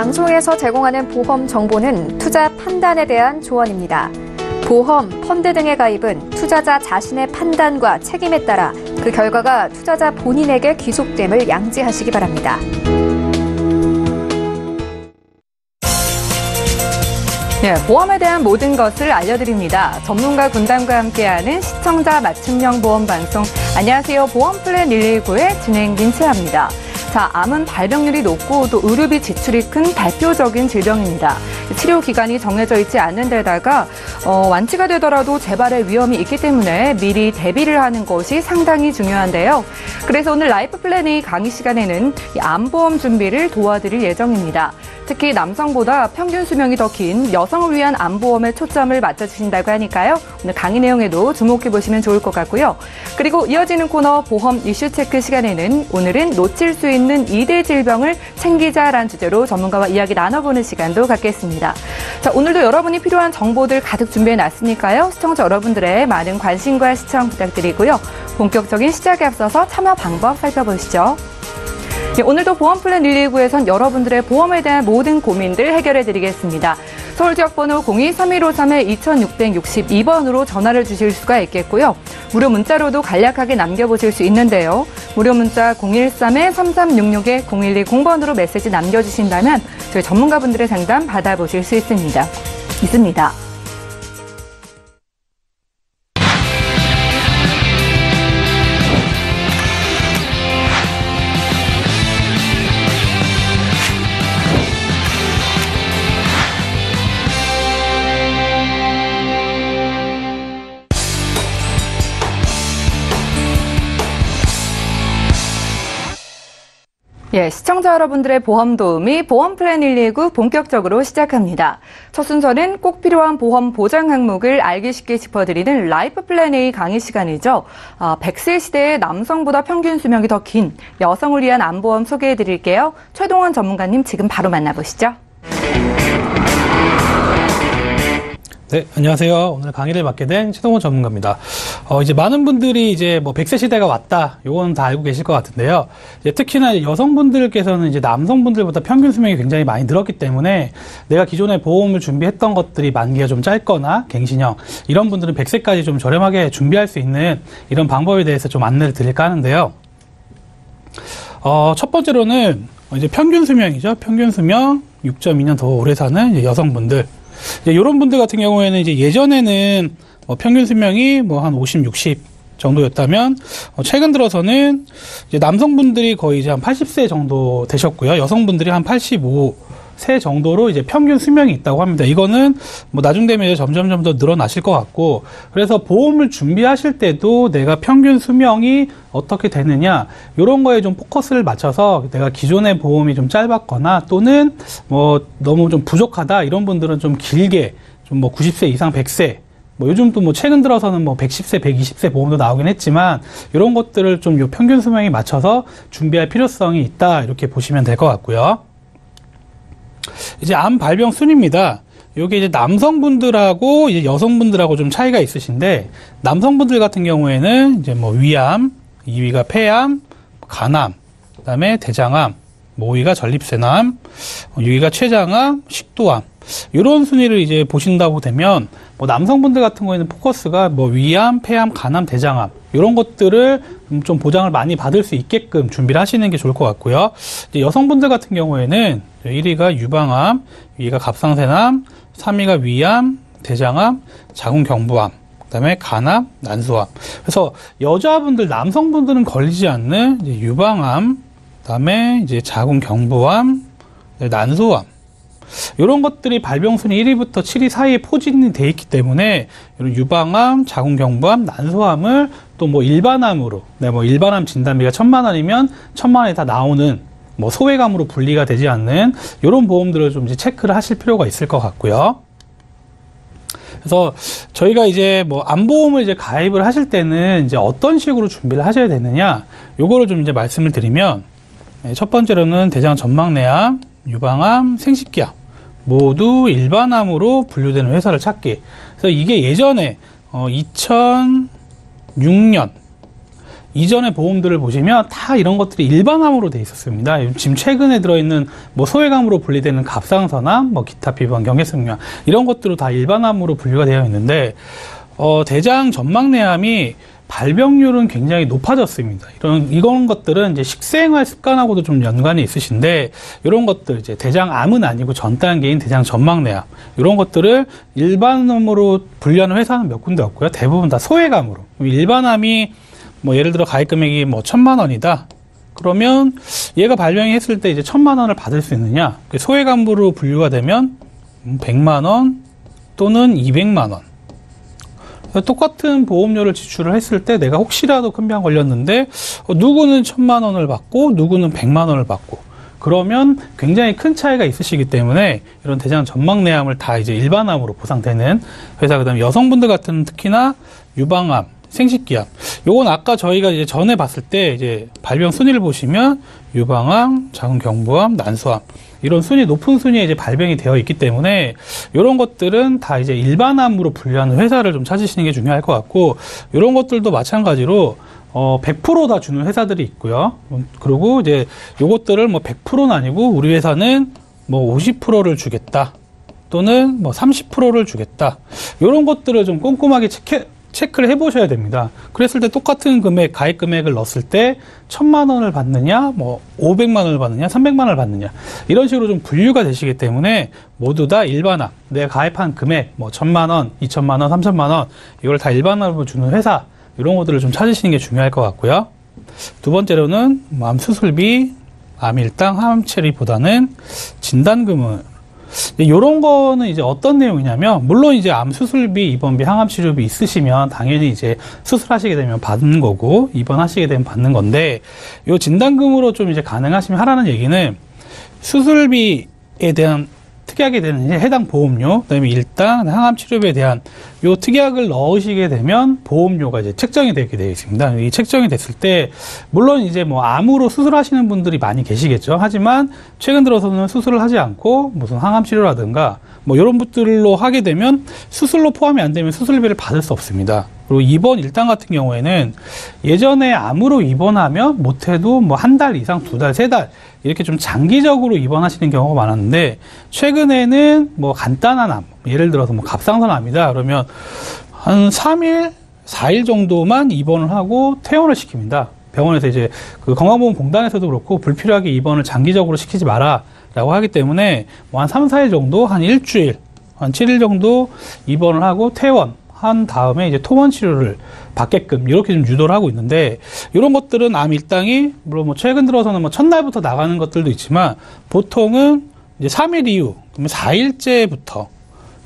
방송에서 제공하는 보험 정보는 투자 판단에 대한 조언입니다. 보험, 펀드 등의 가입은 투자자 자신의 판단과 책임에 따라 그 결과가 투자자 본인에게 귀속됨을 양지하시기 바랍니다. 네, 보험에 대한 모든 것을 알려드립니다. 전문가 군단과 함께하는 시청자 맞춤형 보험 방송. 안녕하세요. 보험플랜 119의 진행 민채합니다. 자, 암은 발병률이 높고 또 의료비 지출이 큰 대표적인 질병입니다. 치료 기간이 정해져 있지 않는 데다가 완치가 되더라도 재발의 위험이 있기 때문에 미리 대비를 하는 것이 상당히 중요한데요. 그래서 오늘 라이프 플랜 A 강의 시간에는 이 암보험 준비를 도와드릴 예정입니다. 특히 남성보다 평균 수명이 더 긴 여성을 위한 암보험에 초점을 맞춰주신다고 하니까요. 오늘 강의 내용에도 주목해보시면 좋을 것 같고요. 그리고 이어지는 코너 보험 이슈 체크 시간에는 오늘은 놓칠 수 있는 2대 질병을 챙기자라는 주제로 전문가와 이야기 나눠보는 시간도 갖겠습니다. 자, 오늘도 여러분이 필요한 정보들 가득 준비해놨으니까요. 시청자 여러분들의 많은 관심과 시청 부탁드리고요. 본격적인 시작에 앞서서 참여 방법 살펴보시죠. 네, 오늘도 보험플랜 119에선 여러분들의 보험에 대한 모든 고민들 해결해드리겠습니다. 서울지역번호 02-3153-2662번으로 전화를 주실 수가 있겠고요. 무료 문자로도 간략하게 남겨보실 수 있는데요. 무료 문자 013-3366-0120번으로 메시지 남겨주신다면 저희 전문가분들의 상담 받아보실 수 있습니다. 예, 시청자 여러분들의 보험 도우미 보험플랜 119 본격적으로 시작합니다. 첫 순서는 꼭 필요한 보험 보장 항목을 알기 쉽게 짚어드리는 라이프 플랜 A 강의 시간이죠. 100세 시대의 남성보다 평균 수명이 더 긴 여성을 위한 암보험 소개해드릴게요. 최동원 전문가님 지금 바로 만나보시죠. 네, 안녕하세요. 오늘 강의를 맡게 된 최동원 전문가입니다. 이제 많은 분들이 이제 뭐 100세 시대가 왔다, 요건 다 알고 계실 것 같은데요. 이제 특히나 여성분들께서는 이제 남성분들보다 평균 수명이 굉장히 많이 늘었기 때문에 내가 기존에 보험을 준비했던 것들이 만기가 좀 짧거나 갱신형, 이런 분들은 100세까지 좀 저렴하게 준비할 수 있는 이런 방법에 대해서 좀 안내를 드릴까 하는데요. 첫 번째로는 이제 평균 수명이죠. 평균 수명 6.2년 더 오래 사는 이제 여성분들. 이런 분들 같은 경우에는 이제 예전에는 평균 수명이 한 50, 60 정도였다면 최근 들어서는 이제 남성분들이 거의 이제 한 80세 정도 되셨고요. 여성분들이 한 85세 정도로 이제 평균 수명이 있다고 합니다. 이거는 나중 되면 점점 더 늘어나실 것 같고, 그래서 보험을 준비하실 때도 내가 평균 수명이 어떻게 되느냐, 이런 거에 좀 포커스를 맞춰서 내가 기존의 보험이 좀 짧았거나 또는 너무 좀 부족하다, 이런 분들은 좀 길게 좀 90세 이상 100세, 요즘 또 최근 들어서는 110세, 120세 보험도 나오긴 했지만, 이런 것들을 좀 요 평균 수명에 맞춰서 준비할 필요성이 있다, 이렇게 보시면 될 것 같고요. 이제 암 발병 순입니다. 요게 이제 남성분들하고 이제 여성분들하고 좀 차이가 있으신데, 남성분들 같은 경우에는 이제 위암, 2위가 폐암, 간암, 그다음에 대장암, 5위가 전립선암, 6위가 췌장암, 식도암, 이런 순위를 이제 보신다고 되면 남성분들 같은 경우에는 포커스가 위암, 폐암, 간암, 대장암, 이런 것들을 좀 보장을 많이 받을 수 있게끔 준비를 하시는 게 좋을 것 같고요. 이제 여성분들 같은 경우에는 1위가 유방암, 2위가 갑상선암, 3위가 위암, 대장암, 자궁경부암, 그다음에 간암, 난소암. 그래서 여자분들, 남성분들은 걸리지 않는 이제 유방암, 그다음에 이제 자궁경부암, 난소암, 이런 것들이 발병순위 1위부터 7위 사이에 포진이 돼 있기 때문에 이런 유방암, 자궁경부암, 난소암을 또 일반암으로, 일반암 진단비가 1,000만 원이면 1,000만 원이 다 나오는 소외감으로 분리가 되지 않는 이런 보험들을 좀 이제 체크를 하실 필요가 있을 것 같고요. 그래서 저희가 이제 암보험을 이제 가입을 하실 때는 이제 어떤 식으로 준비를 하셔야 되느냐, 요거를 좀 이제 말씀을 드리면, 첫 번째로는 대장 전막내암, 유방암, 생식기암 모두 일반암으로 분류되는 회사를 찾기. 그래서 이게 예전에 2006년 이전의 보험들을 보시면 다 이런 것들이 일반암으로 돼 있었습니다. 지금 최근에 들어있는 뭐 소외감으로 분리되는 갑상선암, 뭐 기타 피부암, 경계성묘암 이런 것들도 다 일반암으로 분류가 되어 있는데 대장 전막내암이 발병률은 굉장히 높아졌습니다. 이런 것들은 이제 식생활 습관하고도 좀 연관이 있으신데, 이런 것들, 이제 대장암은 아니고 전 단계인 대장 전막내암, 이런 것들을 일반암으로 분류하는 회사는 몇 군데 없고요. 대부분 다 소외감으로. 일반암이 뭐 예를 들어 가입 금액이 뭐 1,000만 원이다. 그러면 얘가 발병이 했을 때 이제 1,000만 원을 받을 수 있느냐? 소외감으로 분류가 되면 100만 원 또는 200만 원. 똑같은 보험료를 지출을 했을 때 내가 혹시라도 큰 병 걸렸는데 누구는 1,000만 원을 받고 누구는 100만 원을 받고 그러면 굉장히 큰 차이가 있으시기 때문에 이런 대장 전막내암을 다 이제 일반암으로 보상되는 회사, 그다음에 여성분들 같은 특히나 유방암, 생식기암, 요건 아까 저희가 이제 전에 봤을 때 이제 발병 순위를 보시면 유방암, 자궁경부암, 난소암 이런 순위, 높은 순위에 이제 발병이 되어 있기 때문에 이런 것들은 다 이제 일반암으로 분류하는 회사를 좀 찾으시는 게 중요할 것 같고, 이런 것들도 마찬가지로 100% 다 주는 회사들이 있고요. 그리고 이제 요것들을 뭐 100%는 아니고 우리 회사는 뭐 50%를 주겠다 또는 뭐 30%를 주겠다, 이런 것들을 좀 꼼꼼하게 체크를 해보셔야 됩니다. 그랬을 때 똑같은 금액, 가입 금액을 넣었을 때 1,000만 원을 받느냐, 뭐 500만 원을 받느냐, 300만 원을 받느냐, 이런 식으로 좀 분류가 되시기 때문에 모두 다 일반암, 내가 가입한 금액, 뭐 1,000만 원, 2,000만 원, 3,000만 원, 이걸 다 일반암으로 주는 회사, 이런 것들을 좀 찾으시는 게 중요할 것 같고요. 두 번째로는 암 수술비, 암 일당, 항암 치료보다는 진단금은 이런 거는 이제 어떤 내용이냐면, 물론 이제 암 수술비, 입원비, 항암 치료비 있으시면 당연히 이제 수술하시게 되면 받는 거고, 입원하시게 되면 받는 건데, 요 진단금으로 좀 이제 가능하시면 하라는 얘기는 수술비에 대한 특약에 대한 해당 보험료, 그다음에 일당, 항암 치료비에 대한 요 특약을 넣으시게 되면 보험료가 이제 책정이 되게 되어 있습니다. 이 책정이 됐을 때 물론 이제 뭐 암으로 수술하시는 분들이 많이 계시겠죠. 하지만 최근 들어서는 수술을 하지 않고 무슨 항암 치료라든가 뭐 이런 분들로 하게 되면 수술로 포함이 안 되면 수술비를 받을 수 없습니다. 그리고 입원 일당 같은 경우에는 예전에 암으로 입원하면 못해도 뭐 한 달 이상, 2달, 3달 이렇게 좀 장기적으로 입원하시는 경우가 많았는데, 최근에는 뭐 간단한 암, 예를 들어서 뭐 갑상선암이다 그러면 한 3일, 4일 정도만 입원을 하고 퇴원을 시킵니다. 병원에서 이제 그 건강보험공단에서도 그렇고 불필요하게 입원을 장기적으로 시키지 마라 라고 하기 때문에 뭐 한 3, 4일 정도, 한 일주일, 한 7일 정도 입원을 하고 퇴원 한 다음에 이제 토원 치료를 받게끔 이렇게 좀 유도를 하고 있는데, 이런 것들은 암 일당이 물론 뭐 최근 들어서는 뭐 첫날부터 나가는 것들도 있지만 보통은 이제 3일 이후, 그러면 4일째부터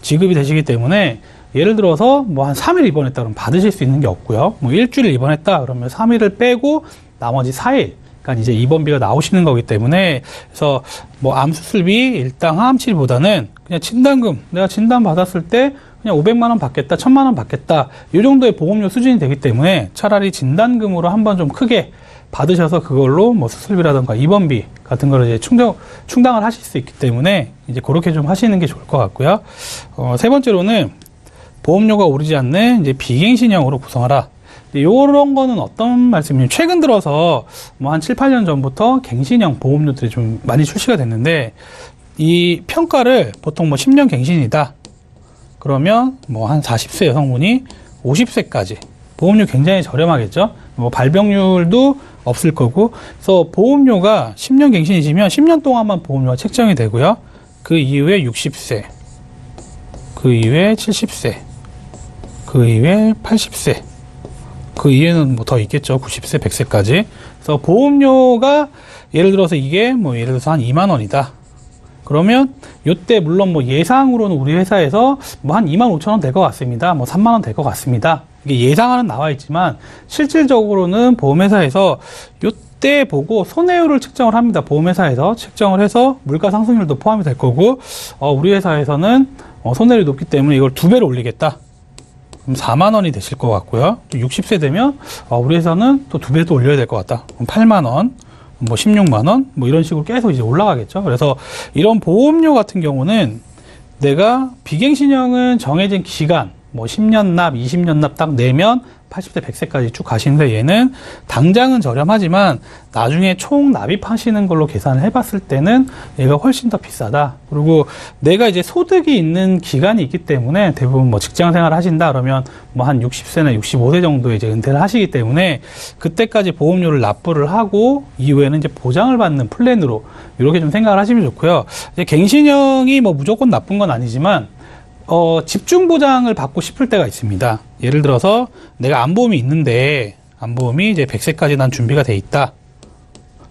지급이 되시기 때문에, 예를 들어서 뭐 한 3일 입원했다 그러면 받으실 수 있는 게 없고요. 뭐 일주일 입원했다 그러면 3일을 빼고 나머지 4일, 그러니까 이제 입원비가 나오시는 거기 때문에, 그래서 뭐 암 수술비, 일당, 항암 치료보다는 그냥 진단금, 내가 진단 받았을 때 그냥 500만 원 받겠다, 1,000만 원 받겠다, 이 정도의 보험료 수준이 되기 때문에 차라리 진단금으로 한번 좀 크게 받으셔서 그걸로 뭐 수술비라든가 입원비 같은 거를 이제 충당을 하실 수 있기 때문에 이제 그렇게 좀 하시는 게 좋을 것 같고요. 세 번째로는 보험료가 오르지 않는 이제 비갱신형으로 구성하라. 이런 거는 어떤 말씀이냐면, 최근 들어서 뭐 한 7, 8년 전부터 갱신형 보험료들이 좀 많이 출시가 됐는데, 이 평가를 보통 뭐 10년 갱신이다 그러면 뭐 한 40세 여성분이 50세까지 보험료 굉장히 저렴하겠죠. 뭐 발병률도 없을 거고, 그래서 보험료가 10년 갱신이시면 10년 동안만 보험료가 책정이 되고요. 그 이후에 60세, 그 이후에 70세, 그 이후에 80세, 그 이후에는 뭐 더 있겠죠. 90세, 100세까지. 그래서 보험료가 예를 들어서 이게 뭐 예를 들어서 한 2만 원이다. 그러면 요때 물론 뭐 예상으로는 우리 회사에서 뭐 한 25,000원 될 것 같습니다. 뭐 3만 원 될 것 같습니다. 이게 예상하는 나와 있지만 실질적으로는 보험회사에서 요때 보고 손해율을 책정을 합니다. 보험회사에서 책정을 해서 물가 상승률도 포함이 될 거고, 우리 회사에서는 손해율이 높기 때문에 이걸 2배로 올리겠다. 그럼 4만 원이 되실 것 같고요. 또 60세 되면 우리 회사는 또 2배 더 올려야 될 것 같다. 그럼 8만 원. 뭐 16만 원, 뭐 이런 식으로 계속 이제 올라가겠죠. 그래서 이런 보험료 같은 경우는 내가 비갱신형은 정해진 기간 뭐 10년 납, 20년 납 딱 내면 80세, 100세까지 쭉 가시는데 얘는 당장은 저렴하지만 나중에 총 납입하시는 걸로 계산을 해봤을 때는 얘가 훨씬 더 비싸다. 그리고 내가 이제 소득이 있는 기간이 있기 때문에 대부분 뭐 직장 생활을 하신다 그러면 뭐 한 60세나 65세 정도에 이제 은퇴를 하시기 때문에 그때까지 보험료를 납부를 하고 이후에는 이제 보장을 받는 플랜으로 이렇게 좀 생각을 하시면 좋고요. 이제 갱신형이 뭐 무조건 나쁜 건 아니지만 집중 보장을 받고 싶을 때가 있습니다. 예를 들어서 내가 안보험이 있는데 안보험이 이제 100세까지 난 준비가 돼 있다.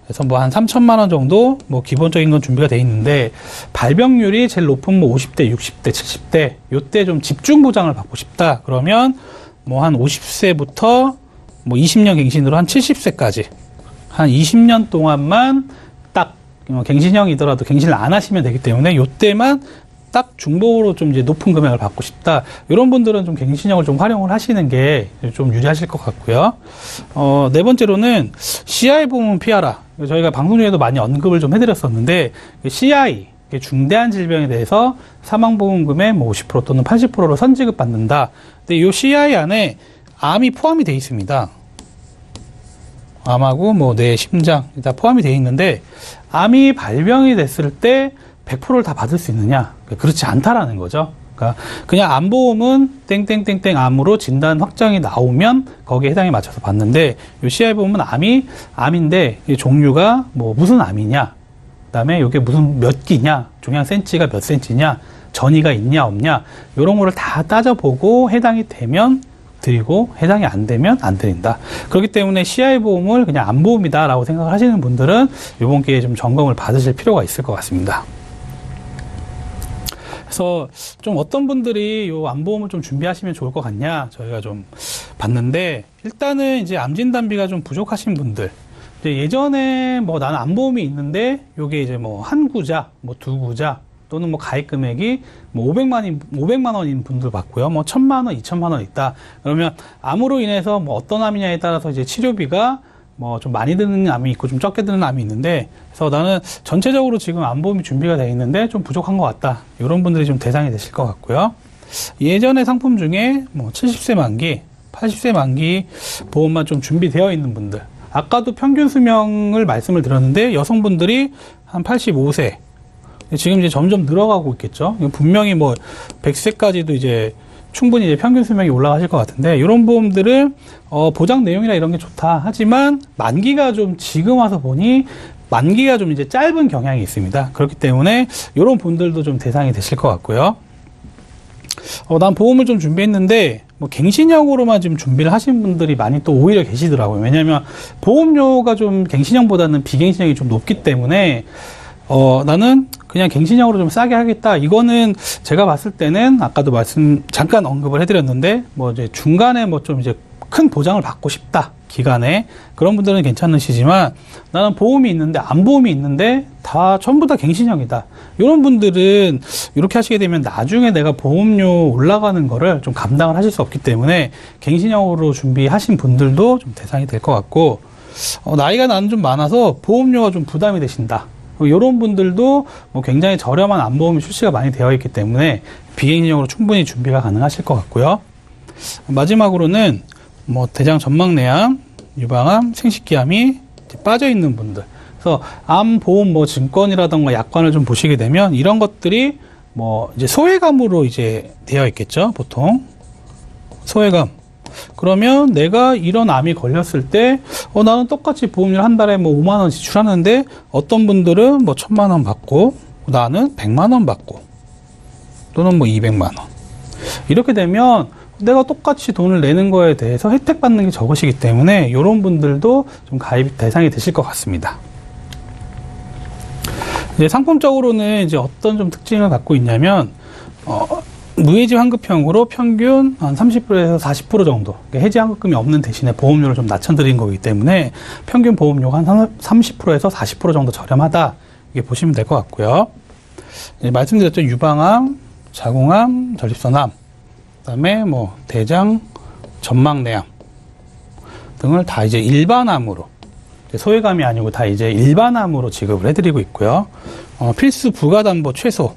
그래서 뭐 한 3천만 원 정도 뭐 기본적인 건 준비가 돼 있는데 발병률이 제일 높은 뭐 50대, 60대, 70대 요때 좀 집중 보장을 받고 싶다. 그러면 뭐 한 50세부터 뭐 20년 갱신으로 한 70세까지 한 20년 동안만 딱 갱신형이더라도 갱신을 안 하시면 되기 때문에 요때만 딱 중복으로 좀 이제 높은 금액을 받고 싶다. 이런 분들은 좀 갱신형을 좀 활용을 하시는 게 좀 유리하실 것 같고요. 네 번째로는 CI 보험은 피하라. 저희가 방송 중에도 많이 언급을 좀 해드렸었는데 CI 중대한 질병에 대해서 사망보험금의 뭐 50% 또는 80%로 선지급 받는다. 근데 이 CI 안에 암이 포함이 되어 있습니다. 암하고 뭐 뇌, 심장 다 포함이 되어 있는데 암이 발병이 됐을 때 100%를 다 받을 수 있느냐? 그렇지 않다라는 거죠. 그러니까 그냥 암보험은 땡땡땡땡 암으로 진단 확정이 나오면 거기에 해당에 맞춰서 받는데 이 CI 보험은 암인데 이 종류가 뭐 무슨 암이냐? 그다음에 이게 무슨 몇 기냐? 종양 센치가 몇 센치냐? 전이가 있냐 없냐? 이런 거를 다 따져보고 해당이 되면 드리고 해당이 안 되면 안 드린다. 그렇기 때문에 CI 보험을 그냥 암보험이다라고 생각을 하시는 분들은 이번 기회에 좀 점검을 받으실 필요가 있을 것 같습니다. 그래서 좀 어떤 분들이 요 암보험을 좀 준비하시면 좋을 것 같냐 저희가 좀 봤는데 일단은 이제 암진단비가 좀 부족하신 분들 이제 예전에 뭐 나는 암보험이 있는데 요게 이제 뭐 한 구자, 뭐 두 구자 또는 뭐 가입 금액이 뭐 500만 원인 분들 봤고요. 뭐 1000만 원, 2000만 원 있다. 그러면 암으로 인해서 뭐 어떤 암이냐에 따라서 이제 치료비가 뭐 좀 많이 드는 암이 있고 좀 적게 드는 암이 있는데 그래서 나는 전체적으로 지금 암보험이 준비가 되어 있는데 좀 부족한 것 같다. 이런 분들이 좀 대상이 되실 것 같고요. 예전의 상품 중에 뭐 70세 만기, 80세 만기 보험만 좀 준비되어 있는 분들. 아까도 평균 수명을 말씀을 드렸는데 여성분들이 한 85세. 지금 이제 점점 늘어가고 있겠죠. 분명히 뭐 100세까지도 이제 충분히 이제 평균 수명이 올라가실 것 같은데 이런 보험들은 보장 내용이나 이런 게 좋다 하지만 만기가 좀 지금 와서 보니 만기가 좀 이제 짧은 경향이 있습니다. 그렇기 때문에 이런 분들도 좀 대상이 되실 것 같고요. 난 보험을 좀 준비했는데 뭐 갱신형으로만 지금 준비를 하신 분들이 많이 또 오히려 계시더라고요. 왜냐하면 보험료가 좀 갱신형보다는 비갱신형이 좀 높기 때문에 나는 그냥 갱신형으로 좀 싸게 하겠다. 이거는 제가 봤을 때는 아까도 잠깐 언급을 해드렸는데 뭐 이제 중간에 뭐 좀 이제 큰 보장을 받고 싶다. 기간에 그런 분들은 괜찮으시지만 나는 보험이 있는데 암보험이 있는데 다 전부 다 갱신형이다. 이런 분들은 이렇게 하시게 되면 나중에 내가 보험료 올라가는 거를 좀 감당을 하실 수 없기 때문에 갱신형으로 준비하신 분들도 좀 대상이 될 것 같고 나이가 나는 좀 많아서 보험료가 좀 부담이 되신다. 이런 분들도 뭐 굉장히 저렴한 암보험이 출시가 많이 되어 있기 때문에 비갱신형으로 충분히 준비가 가능하실 것 같고요. 마지막으로는 뭐 대장 전막내암, 유방암, 생식기암이 빠져 있는 분들. 그래서 암보험 뭐 증권이라던가 약관을 좀 보시게 되면 이런 것들이 뭐 이제 소외감으로 이제 되어 있겠죠. 보통 소외감. 그러면 내가 이런 암이 걸렸을 때, 나는 똑같이 보험료 한 달에 뭐 5만 원 지출하는데, 어떤 분들은 뭐 1000만 원 받고, 나는 100만 원 받고, 또는 뭐 200만 원. 이렇게 되면 내가 똑같이 돈을 내는 거에 대해서 혜택 받는 게 적으시기 때문에, 이런 분들도 좀 가입 대상이 되실 것 같습니다. 이제 상품적으로는 이제 어떤 좀 특징을 갖고 있냐면, 무해지 환급형으로 평균 한 30%에서 40% 정도 해지 환급금이 없는 대신에 보험료를 좀 낮춰드린 거기 때문에 평균 보험료가 한 30%에서 40% 정도 저렴하다 이게 보시면 될 것 같고요. 말씀드렸죠. 유방암, 자궁암, 전립선암, 그다음에 뭐 대장, 전막내암 등을 다 이제 일반암으로 소외감이 아니고 다 이제 일반암으로 지급을 해드리고 있고요. 필수 부가담보 최소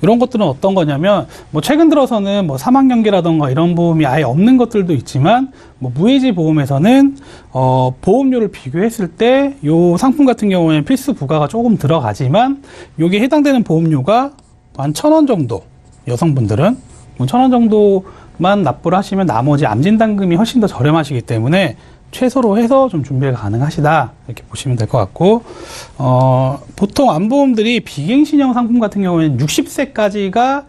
이런 것들은 어떤 거냐면 뭐 최근 들어서는 뭐 사망연계라던가 이런 보험이 아예 없는 것들도 있지만 뭐 무해지 보험에서는 보험료를 비교했을 때 요 상품 같은 경우에는 필수 부가가 조금 들어가지만 요게 해당되는 보험료가 한 1,000원 정도, 여성분들은 1,000원 정도만 납부를 하시면 나머지 암진단금이 훨씬 더 저렴하시기 때문에 최소로 해서 좀 준비가 가능하시다 이렇게 보시면 될 것 같고, 보통 암보험들이 비갱신형 상품 같은 경우에는 60세까지가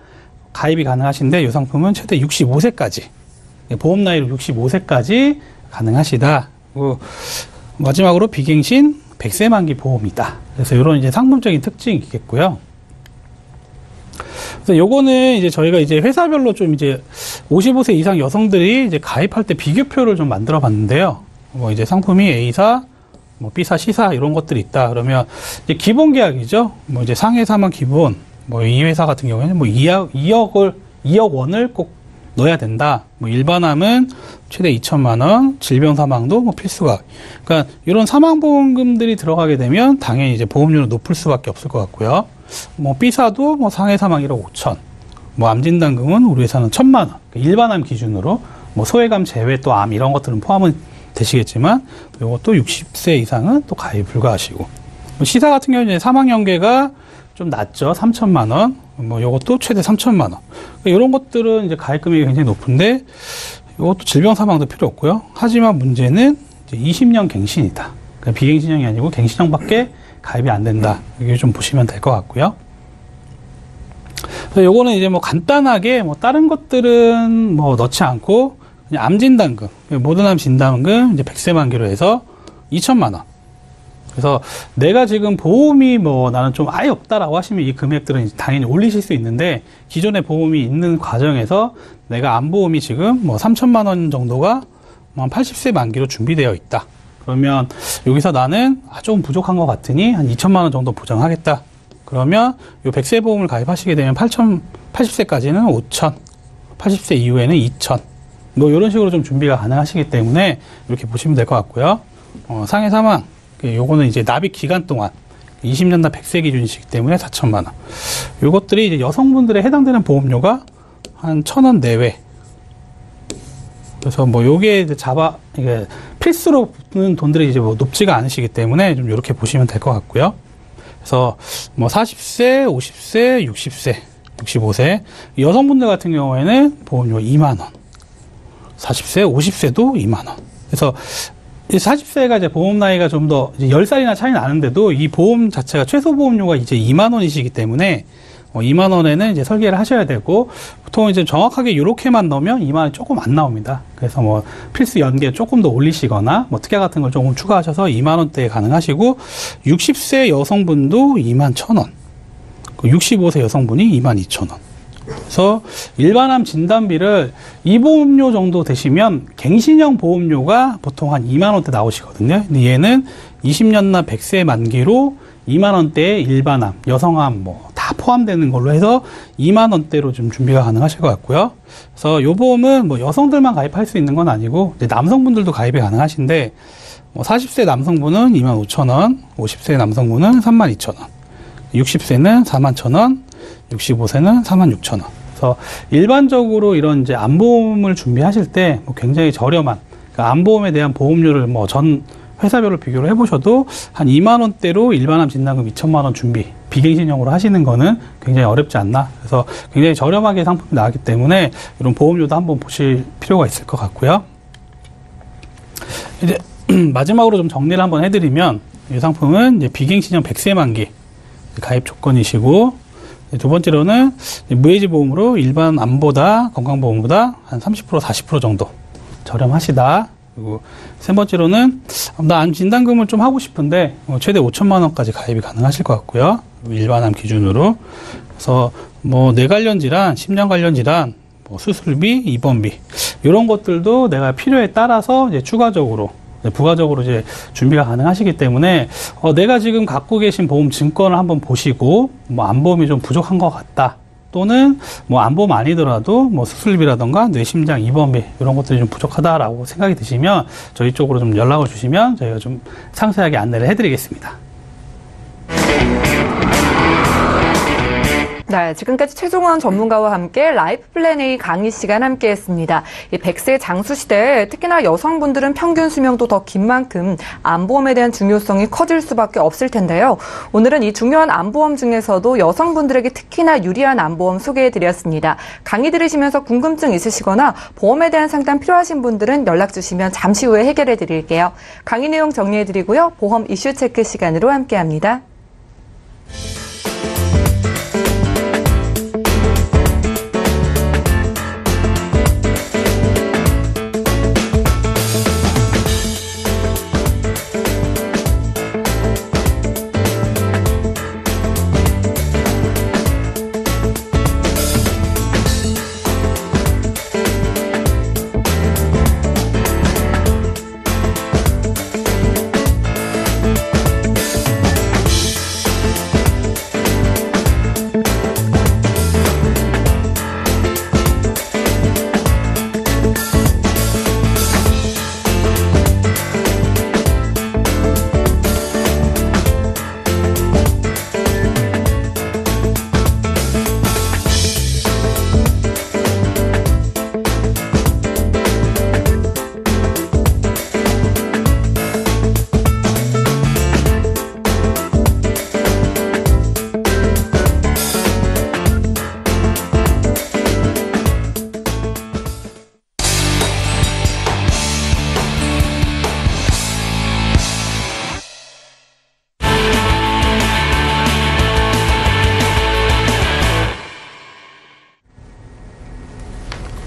가입이 가능하신데 이 상품은 최대 65세까지, 보험 나이로 65세까지 가능하시다. 그리고 마지막으로 비갱신 100세 만기 보험이다. 그래서 이런 이제 상품적인 특징이 있겠고요. 그래서 요거는 이제 저희가 이제 회사별로 좀 이제 55세 이상 여성들이 이제 가입할 때 비교표를 좀 만들어 봤는데요. 뭐 이제 상품이 A사, 뭐 B사, C사 이런 것들이 있다. 그러면 이제 기본 계약이죠. 뭐 이제 상해 사망 기본, 뭐 이 회사 같은 경우에는 뭐 2억 원을 꼭 넣어야 된다. 뭐 일반암은 최대 2천만 원, 질병 사망도 뭐 필수가. 그러니까 이런 사망보험금들이 들어가게 되면 당연히 이제 보험료는 높을 수밖에 없을 것 같고요. 뭐 B사도 뭐 상해 사망 1억 5천, 뭐 암진단금은 우리 회사는 1,000만 원. 그러니까 일반암 기준으로 뭐 소외감 제외 또 암 이런 것들은 포함은 되시겠지만 이것도 60세 이상은 또 가입 불가하시고, 뭐 C사 같은 경우는 이제 사망 연계가 좀 낮죠. 3,000만 원. 뭐 이것도 최대 3,000만 원. 그러니까 이런 것들은 이제 가입 금액이 굉장히 높은데 이것도 질병 사망도 필요 없고요. 하지만 문제는 이제 20년 갱신이다. 그러니까 비갱신형이 아니고 갱신형밖에 가입이 안 된다. 이게 좀 보시면 될 것 같고요. 그래서 요거는 이제 뭐 간단하게 뭐 다른 것들은 뭐 넣지 않고 그냥 암진단금, 모든 암 진단금 이제 100세 만기로 해서 2,000만 원. 그래서 내가 지금 보험이 뭐 나는 좀 아예 없다라고 하시면 이 금액들은 당연히 올리실 수 있는데, 기존에 보험이 있는 과정에서 내가 암보험이 지금 뭐 3,000만 원 정도가 한 80세 만기로 준비되어 있다. 그러면 여기서 나는 조금 부족한 것 같으니 한 2,000만 원 정도 보장하겠다. 그러면 요 100세 보험을 가입하시게 되면 80세까지는 5,000, 80세 이후에는 2,000. 뭐 이런 식으로 좀 준비가 가능하시기 때문에 이렇게 보시면 될 것 같고요. 상해 사망, 요거는 이제 납입 기간 동안 20년 납 100세 기준이시기 때문에 4,000만 원. 요것들이 이제 여성분들에 해당되는 보험료가 한 1,000원 내외. 그래서 뭐 요게 이제 이게 필수로 붙는 돈들이 이제 뭐 높지가 않으시기 때문에 좀 이렇게 보시면 될 것 같고요. 그래서 뭐 40세, 50세, 60세, 65세 여성분들 같은 경우에는 보험료 2만 원. 40세, 50세도 2만 원. 그래서 40세가 이제 보험 나이가 좀 더 10살이나 차이 나는데도 이 보험 자체가 최소 보험료가 이제 2만 원이시기 때문에 2만 원에는 이제 설계를 하셔야 되고, 보통 이제 정확하게 이렇게만 넣으면 2만 원이 조금 안 나옵니다. 그래서 뭐 필수 연계 조금 더 올리시거나 뭐 특약 같은 걸 조금 추가하셔서 2만 원대에 가능하시고, 60세 여성분도 2만 1,000원, 65세 여성분이 2만 2,000원. 그래서 일반암 진단비를 이 보험료 정도 되시면 갱신형 보험료가 보통 한 2만 원대 나오시거든요. 근데 얘는 20년 납 100세 만기로 2만 원대의 일반암, 여성암 뭐 다 포함되는 걸로 해서 2만 원대로 좀 준비가 가능하실 것 같고요. 그래서 이 보험은 뭐 여성들만 가입할 수 있는 건 아니고 이제 남성분들도 가입이 가능하신데, 뭐 40세 남성분은 2만 5천 원, 50세 남성분은 3만 2천 원, 60세는 4만 1천 원, 65세는 4만 6천 원. 그래서 일반적으로 이런 이제 암보험을 준비하실 때 뭐 굉장히 저렴한, 그러니까 암보험에 대한 보험료를 뭐 전 회사별로 비교를 해보셔도 한 2만 원대로 일반암 진단금 2천만 원 준비, 비갱신형으로 하시는 거는 굉장히 어렵지 않나. 그래서 굉장히 저렴하게 상품이 나왔기 때문에 이런 보험료도 한번 보실 필요가 있을 것 같고요. 이제 마지막으로 좀 정리를 한번 해드리면, 이 상품은 이제 비갱신형 100세 만기 가입 조건이시고, 두 번째로는 무해지 보험으로 일반 암보다 건강보험보다 한 30%, 40% 정도 저렴하시다. 그리고 세 번째로는 나 암 진단금을 좀 하고 싶은데 최대 5천만 원까지 가입이 가능하실 것 같고요. 일반암 기준으로. 그래서 뭐 뇌 관련 질환, 심장 관련 질환, 뭐 수술비, 입원비 이런 것들도 내가 필요에 따라서 이제 추가적으로 부가적으로 이제 준비가 가능하시기 때문에 내가 지금 갖고 계신 보험 증권을 한번 보시고 뭐 암보험이 좀 부족한 것 같다, 또는 뭐 암보험 아니더라도 뭐 수술비라던가 뇌심장 입원비 이런 것들이 좀 부족하다라고 생각이 드시면 저희 쪽으로 좀 연락을 주시면 저희가 좀 상세하게 안내를 해드리겠습니다. 네, 지금까지 최종원 전문가와 함께 라이프 플랜 A 강의 시간 함께했습니다. 이 100세 장수 시대에 특히나 여성분들은 평균 수명도 더 긴 만큼 암보험에 대한 중요성이 커질 수밖에 없을 텐데요. 오늘은 이 중요한 암보험 중에서도 여성분들에게 특히나 유리한 암보험 소개해드렸습니다. 강의 들으시면서 궁금증 있으시거나 보험에 대한 상담 필요하신 분들은 연락 주시면 잠시 후에 해결해드릴게요. 강의 내용 정리해드리고요. 보험 이슈 체크 시간으로 함께합니다.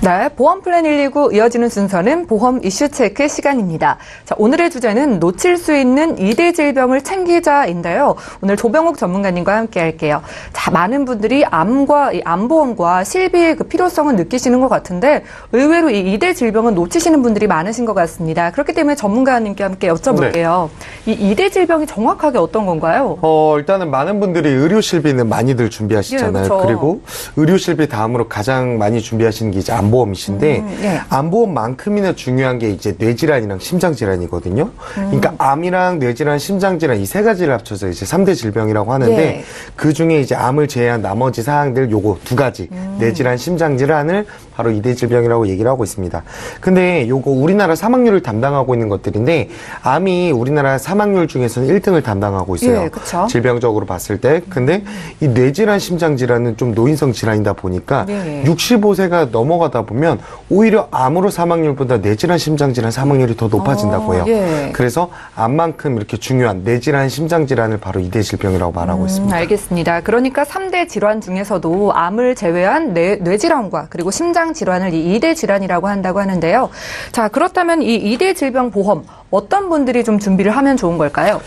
네, 보험 플랜 119 이어지는 순서는 보험 이슈 체크 시간입니다. 자, 오늘의 주제는 놓칠 수 있는 2대 질병을 챙기자인데요. 오늘 조병욱 전문가님과 함께 할게요. 자, 많은 분들이 암보험과 실비의 그 필요성을 느끼시는 것 같은데 의외로 이 2대 질병은 놓치시는 분들이 많으신 것 같습니다. 그렇기 때문에 전문가님께 함께 여쭤볼게요. 네. 이 2대 질병이 정확하게 어떤 건가요? 일단은 많은 분들이 의료 실비는 많이들 준비하시잖아요. 예, 그렇죠. 그리고 의료 실비 다음으로 가장 많이 준비하시는 게 이제 암보험이신데 예. 암보험만큼이나 중요한 게 이제 뇌질환이랑 심장질환이거든요. 그러니까 암이랑 뇌질환, 심장질환 이 세 가지를 합쳐서 이제 3대 질병이라고 하는데 예. 그 중에 이제 암을 제외한 나머지 사항들 요거 두 가지 뇌질환, 심장질환을 바로 2대 질병이라고 얘기를 하고 있습니다. 근데 요거 우리나라 사망률을 담당하고 있는 것들인데 암이 우리나라 사망률 중에서는 1등을 담당하고 있어요. 예, 그쵸. 질병적으로 봤을 때. 근데 이 뇌질환, 심장질환은 좀 노인성 질환이다 보니까 네. 65세가 넘어가다 보면 오히려 암으로 사망률보다 뇌질환, 심장질환 사망률이 더 높아진다고 해요. 예. 그래서 암만큼 이렇게 중요한 뇌질환, 심장질환을 바로 2대 질병이라고 말하고 있습니다. 알겠습니다. 그러니까 3대 질환 중에서도 암을 제외한 뇌질환과 그리고 심장질환을 이 2대 질환이라고 한다고 하는데요. 자, 그렇다면 이 2대 질병 보험 어떤 분들이 좀 준비를 하면 좋은 걸까요?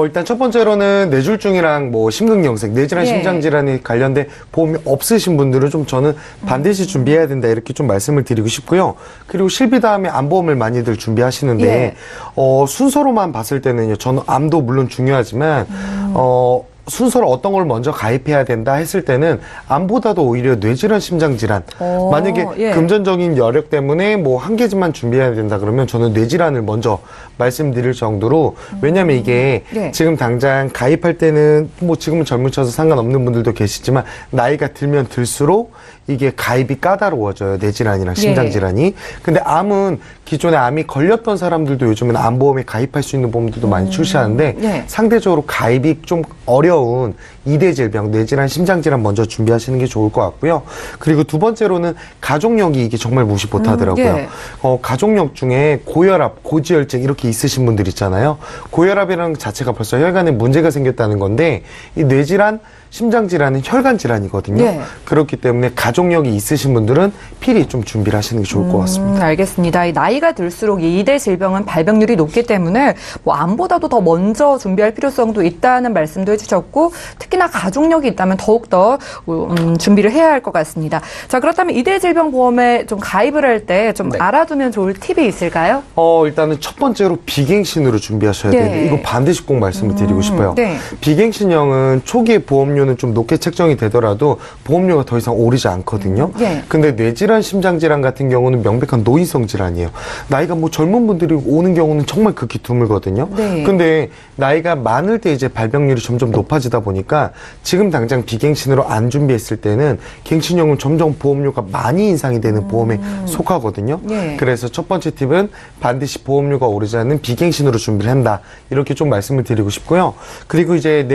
일단 첫 번째로는 뇌졸중이랑 뭐 심근경색, 뇌질환, 예. 심장질환이 관련된 보험이 없으신 분들은 좀 저는 반드시 준비해야 된다 이렇게 좀 말씀을 드리고 싶고요. 그리고 실비 다음에 암보험을 많이들 준비하시는데 예. 순서로만 봤을 때는요. 저는 암도 물론 중요하지만 순서로 어떤 걸 먼저 가입해야 된다 했을 때는 암보다도 오히려 뇌질환, 심장질환. 만약에 예. 금전적인 여력 때문에 뭐 한 개지만 준비해야 된다 그러면 저는 뇌질환을 먼저 말씀드릴 정도로 왜냐면 이게 예. 지금 당장 가입할 때는 뭐 지금은 젊은 쳐서 상관없는 분들도 계시지만 나이가 들면 들수록 이게 가입이 까다로워져요. 뇌질환이랑 심장질환이. 근데 암은 기존에 암이 걸렸던 사람들도 요즘은 암보험에 가입할 수 있는 보험들도 많이 출시하는데 예. 상대적으로 가입이 좀 어려운 2대 질병, 뇌질환, 심장질환 먼저 준비하시는 게 좋을 것 같고요. 그리고 두 번째로는 가족력이 이게 정말 무시 못하더라고요. 예. 가족력 중에 고혈압, 고지혈증 이렇게 있으신 분들 있잖아요. 고혈압이라는 것 자체가 벌써 혈관에 문제가 생겼다는 건데 이 뇌질환, 심장질환은 혈관질환이거든요. 예. 그렇기 때문에 가족력이 있으신 분들은 필히 좀 준비를 하시는 게 좋을 것 같습니다. 알겠습니다. 이 나이가 들수록 이 2대 질병은 발병률이 높기 때문에 뭐 암보다도 더 먼저 준비할 필요성도 있다는 말씀도 해주셨고 특히나 가족력이 있다면 더욱더 준비를 해야 할 것 같습니다. 자, 그렇다면 2대 질병 보험에 좀 가입을 할 때 좀 네. 알아두면 좋을 팁이 있을까요? 일단은 첫 번째로 비갱신으로 준비하셔야 예. 되는데 이거 반드시 꼭 말씀을 드리고 싶어요. 네. 비갱신형은 초기에 보험료 보험료는 좀 높게 책정이 되더라도 보험료가 더 이상 오르지 않거든요. 예. 근데 뇌질환, 심장질환 같은 경우는 명백한 노인성 질환이에요. 나이가 뭐 젊은 분들이 오는 경우는 정말 극히 드물거든요. 네. 근데 나이가 많을 때 이제 발병률이 점점 높아지다 보니까 지금 당장 비갱신으로 안 준비했을 때는 갱신형은 점점 보험료가 많이 인상이 되는 보험에 속하거든요. 예. 그래서 첫 번째 팁은 반드시 보험료가 오르지 않는 비갱신으로 준비를 한다. 이렇게 좀 말씀을 드리고 싶고요. 그리고 이제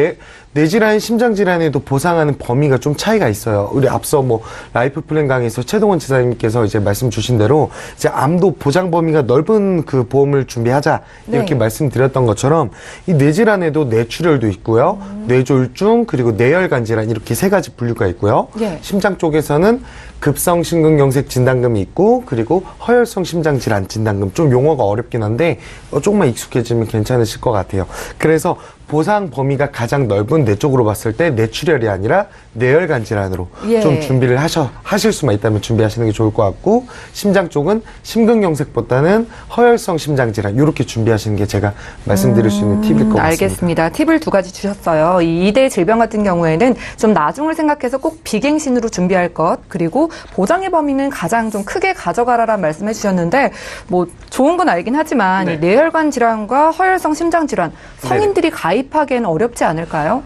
뇌질환, 심장질환에도 보상하는 범위가 좀 차이가 있어요. 우리 앞서 뭐 라이프 플랜 강의에서 최동원 지사님께서 이제 말씀 주신 대로 이제 암도 보장 범위가 넓은 그 보험을 준비하자 이렇게 네. 말씀드렸던 것처럼 이 뇌질환에도 뇌출혈도 있고요. 뇌졸중 그리고 뇌혈관 질환 이렇게 세 가지 분류가 있고요. 예. 심장 쪽에서는 급성 심근경색 진단금이 있고 그리고 허혈성 심장질환 진단금 좀 용어가 어렵긴 한데 조금만 익숙해지면 괜찮으실 것 같아요. 그래서 보상 범위가 가장 넓은 뇌 쪽으로 봤을 때 뇌출혈이 아니라 뇌혈관 질환으로 예. 좀 준비를 하실 수만 있다면 준비하시는 게 좋을 것 같고 심장 쪽은 심근경색보다는 허혈성 심장질환 이렇게 준비하시는 게 제가 말씀드릴 수 있는 팁일 것 같습니다. 알겠습니다. 팁을 두 가지 주셨어요. 이 2대 질병 같은 경우에는 좀 나중을 생각해서 꼭 비갱신으로 준비할 것 그리고 보장의 범위는 가장 좀 크게 가져가라라는 말씀해 주셨는데 뭐 좋은 건 알긴 하지만 네. 이 뇌혈관 질환과 허혈성 심장 질환 성인들이 가입하기에는 어렵지 않을까요?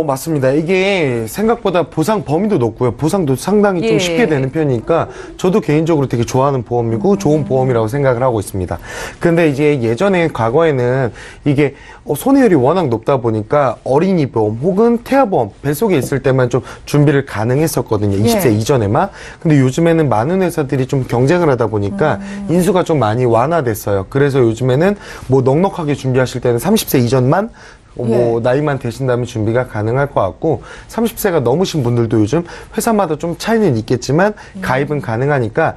맞습니다. 이게 생각보다 보상 범위도 높고요. 보상도 상당히 좀 예. 쉽게 되는 편이니까 저도 개인적으로 되게 좋아하는 보험이고 좋은 보험이라고 생각을 하고 있습니다. 근데 이제 예전에 과거에는 이게 손해율이 워낙 높다 보니까 어린이 보험 혹은 태아보험 뱃속에 있을 때만 좀 준비를 가능했었거든요. 20세 예. 이전에만. 근데 요즘에는 많은 회사들이 좀 경쟁을 하다 보니까 인수가 좀 많이 완화됐어요. 그래서 요즘에는 뭐 넉넉하게 준비하실 때는 30세 이전만 뭐 나이만 되신다면 준비가 가능할 것 같고 30세가 넘으신 분들도 요즘 회사마다 좀 차이는 있겠지만 가입은 가능하니까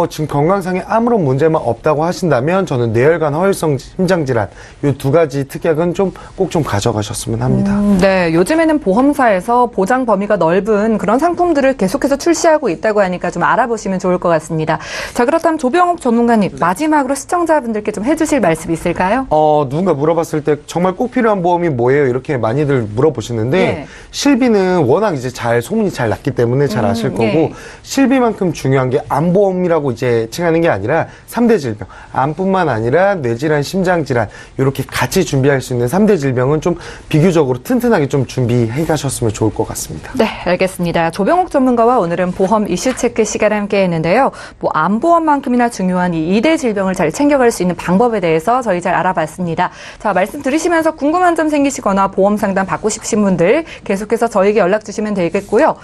지금 건강상에 아무런 문제만 없다고 하신다면 저는 뇌혈관 허혈성 심장질환 이 두 가지 특약은 좀 꼭 좀 가져가셨으면 합니다. 네, 요즘에는 보험사에서 보장 범위가 넓은 그런 상품들을 계속해서 출시하고 있다고 하니까 좀 알아보시면 좋을 것 같습니다. 자, 그렇다면 조병욱 전문가님 마지막으로 시청자분들께 좀 해주실 말씀 있을까요? 누군가 물어봤을 때 정말 꼭 필요한 보험이 뭐예요? 이렇게 많이들 물어보시는데 예. 실비는 워낙 이제 소문이 잘 났기 때문에 잘 아실 거고 예. 실비만큼 중요한 게 암보험이라고 이제 칭하는 게 아니라 3대 질병 암뿐만 아니라 뇌질환, 심장질환 이렇게 같이 준비할 수 있는 3대 질병은 좀 비교적으로 튼튼하게 좀 준비해 가셨으면 좋을 것 같습니다. 네, 알겠습니다. 조병욱 전문가와 오늘은 보험 이슈 체크 시간을 함께 했는데요. 뭐 암보험만큼이나 중요한 이 2대 질병을 잘 챙겨갈 수 있는 방법에 대해서 저희 잘 알아봤습니다. 자, 말씀 들으시면서 궁금한 점 생기시거나 보험 상담 받고 싶으신 분들 계속해서 저에게 연락 주시면 되겠고요.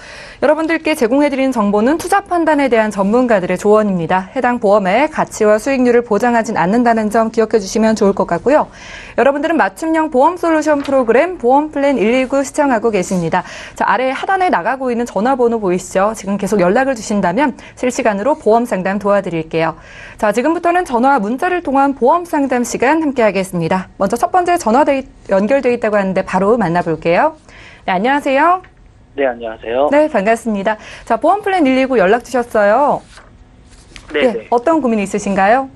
여러분들께 제공해드리는 정보는 투자 판단에 대한 전문가들의 조언입니다. 해당 보험의 가치와 수익률을 보장하진 않는다는 점 기억해 주시면 좋을 것 같고요. 여러분들은 맞춤형 보험 솔루션 프로그램 보험 플랜 119 시청하고 계십니다. 자, 아래 하단에 나가고 있는 전화번호 보이시죠? 지금 계속 연락을 주신다면 실시간으로 보험 상담 도와드릴게요. 자, 지금부터는 전화와 문자를 통한 보험 상담 시간 함께 하겠습니다. 먼저 첫 번째 전화 연결돼 있다고 하는데 바로 만나볼게요. 네, 안녕하세요. 네, 안녕하세요. 네, 반갑습니다. 자, 보험 플랜 119 연락 주셨어요. 네, 네, 어떤 고민이 있으신가요?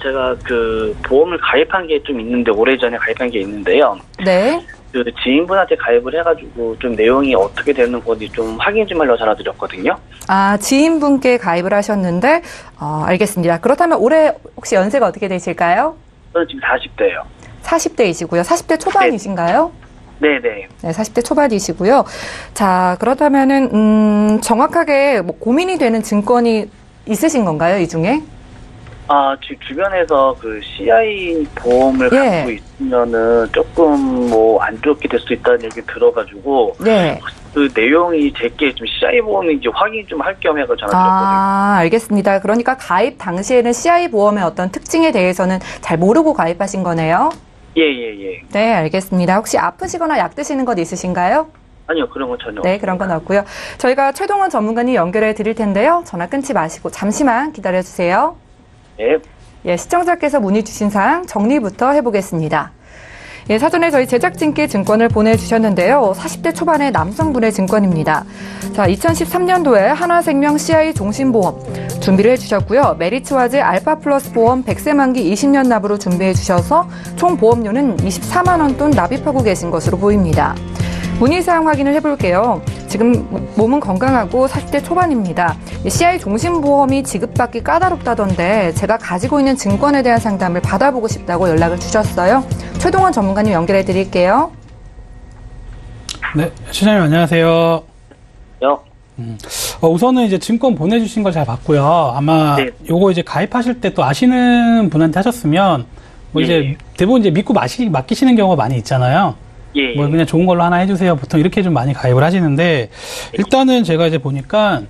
제가 그 보험을 가입한 게 좀 있는데 오래전에 가입한 게 있는데요. 네. 그 지인분한테 가입을 해가지고 좀 내용이 어떻게 되는 건지 좀 확인 좀 하려고 전화드렸거든요. 아, 지인분께 가입을 하셨는데 알겠습니다. 그렇다면 올해 혹시 연세가 어떻게 되실까요? 저는 지금 40대예요. 40대이시고요. 40대 초반이신가요? 네네. 네, 40대 초반이시고요. 자, 그렇다면은 정확하게 뭐 고민이 되는 증권이 있으신 건가요, 이 중에? 지금 주변에서 그 CI 보험을 갖고 있으면은 조금 뭐 안 좋게 될 수 있다는 얘기 들어가지고 네. 그 내용이 제게 좀 CI 보험인지 확인 좀 할 겸 해서 전화드렸거든요. 아, 알겠습니다. 그러니까 가입 당시에는 CI 보험의 어떤 특징에 대해서는 잘 모르고 가입하신 거네요. 예. 네, 알겠습니다. 혹시 아프시거나 약 드시는 것 있으신가요? 아니요, 그런 건 전혀 네, 그런 건 없고요. 저희가 최동원 전문가님 연결해 드릴 텐데요. 전화 끊지 마시고 잠시만 기다려 주세요. 네. 예, 시청자께서 문의 주신 사항 정리부터 해보겠습니다. 예, 사전에 저희 제작진께 증권을 보내주셨는데요. 40대 초반의 남성분의 증권입니다. 자, 2013년도에 한화생명 CI 종신보험 준비를 해주셨고요. 메리츠와즈 알파 플러스 보험 100세 만기 20년 납으로 준비해 주셔서 총 보험료는 24만 원 돈 납입하고 계신 것으로 보입니다. 본인 사항 확인을 해볼게요. 지금 몸은 건강하고 40대 초반입니다. CI 종신보험이 지급받기 까다롭다던데 제가 가지고 있는 증권에 대한 상담을 받아보고 싶다고 연락을 주셨어요. 최동원 전문가님 연결해 드릴게요. 네, 시장님 안녕하세요. 요. 우선은 이제 증권 보내주신 걸 잘 봤고요. 아마 네. 요거 이제 가입하실 때 또 아시는 분한테 하셨으면 뭐 예. 이제 대부분 이제 믿고 맡기시는 경우가 많이 있잖아요. 예. 뭐 그냥 좋은 걸로 하나 해주세요. 보통 이렇게 좀 많이 가입을 하시는데 일단은 제가 이제 보니까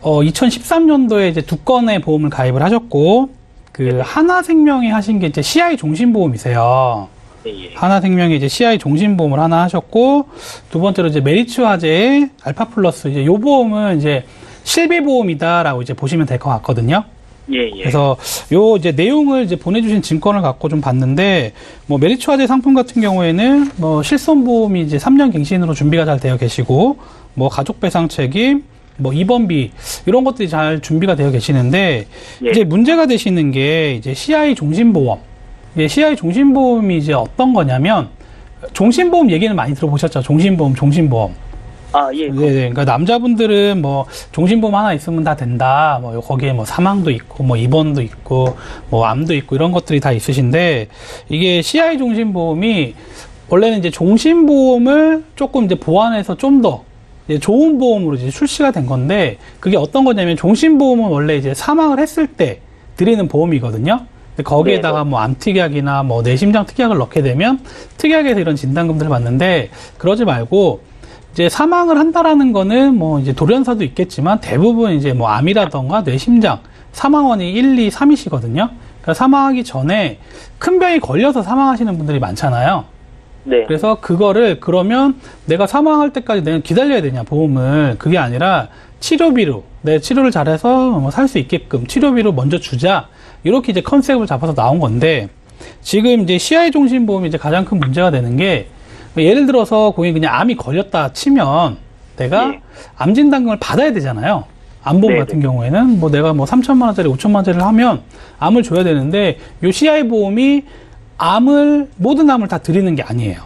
2013년도에 이제 2건의 보험을 가입을 하셨고 그 하나생명이 하신 게 이제 CI 종신보험이세요. 예. 하나생명이 이제 CI 종신보험을 하나 하셨고 두 번째로 이제 메리츠 화재의 알파 플러스 이제 요 보험은 이제 실비보험이다라고 이제 보시면 될 것 같거든요. 예. 그래서 요 이제 내용을 이제 보내주신 증권을 갖고 좀 봤는데 뭐 메리츠 화재 상품 같은 경우에는 뭐 실손보험이 이제 3년 갱신으로 준비가 잘 되어 계시고 뭐 가족배상 책임 뭐 입원비 이런 것들이 잘 준비가 되어 계시는데 예. 이제 문제가 되시는 게 이제 CI 종신보험. CI 종신보험이 이제 어떤 거냐면 종신보험 얘기는 많이 들어보셨죠? 종신보험. 아, 예. 네, 그러니까 남자분들은 뭐 종신보험 하나 있으면 다 된다. 뭐 거기에 뭐 사망도 있고 뭐 입원도 있고 뭐 암도 있고 이런 것들이 다 있으신데 이게 CI 종신보험이 원래는 이제 종신보험을 조금 이제 보완해서 좀 더 좋은 보험으로 이제 출시가 된 건데 그게 어떤 거냐면 종신보험은 원래 이제 사망을 했을 때 드리는 보험이거든요. 거기에다가 뭐 암특약이나 뭐 뇌심장 특약을 넣게 되면 특약에서 이런 진단금들을 받는데 그러지 말고 이제 사망을 한다라는 거는 뭐 이제 돌연사도 있겠지만 대부분 이제 뭐 암이라던가 뇌심장 사망원이 1, 2, 3이시거든요. 그러니까 사망하기 전에 큰 병이 걸려서 사망하시는 분들이 많잖아요. 네. 그래서 그거를 그러면 내가 사망할 때까지 내가 기다려야 되냐 보험을 그게 아니라 치료비로 내 치료를 잘해서 뭐 살 수 있게끔 치료비로 먼저 주자 이렇게 이제 컨셉을 잡아서 나온 건데 지금 이제 CI 종신보험이 이제 가장 큰 문제가 되는 게 예를 들어서 고객이 그냥 암이 걸렸다 치면 내가 암 진단금을 받아야 되잖아요. 암보험 같은 경우에는 뭐 내가 뭐 3천만 원짜리 5천만 원짜리를 하면 암을 줘야 되는데 요 CI 보험이 모든 암을 다 드리는 게 아니에요.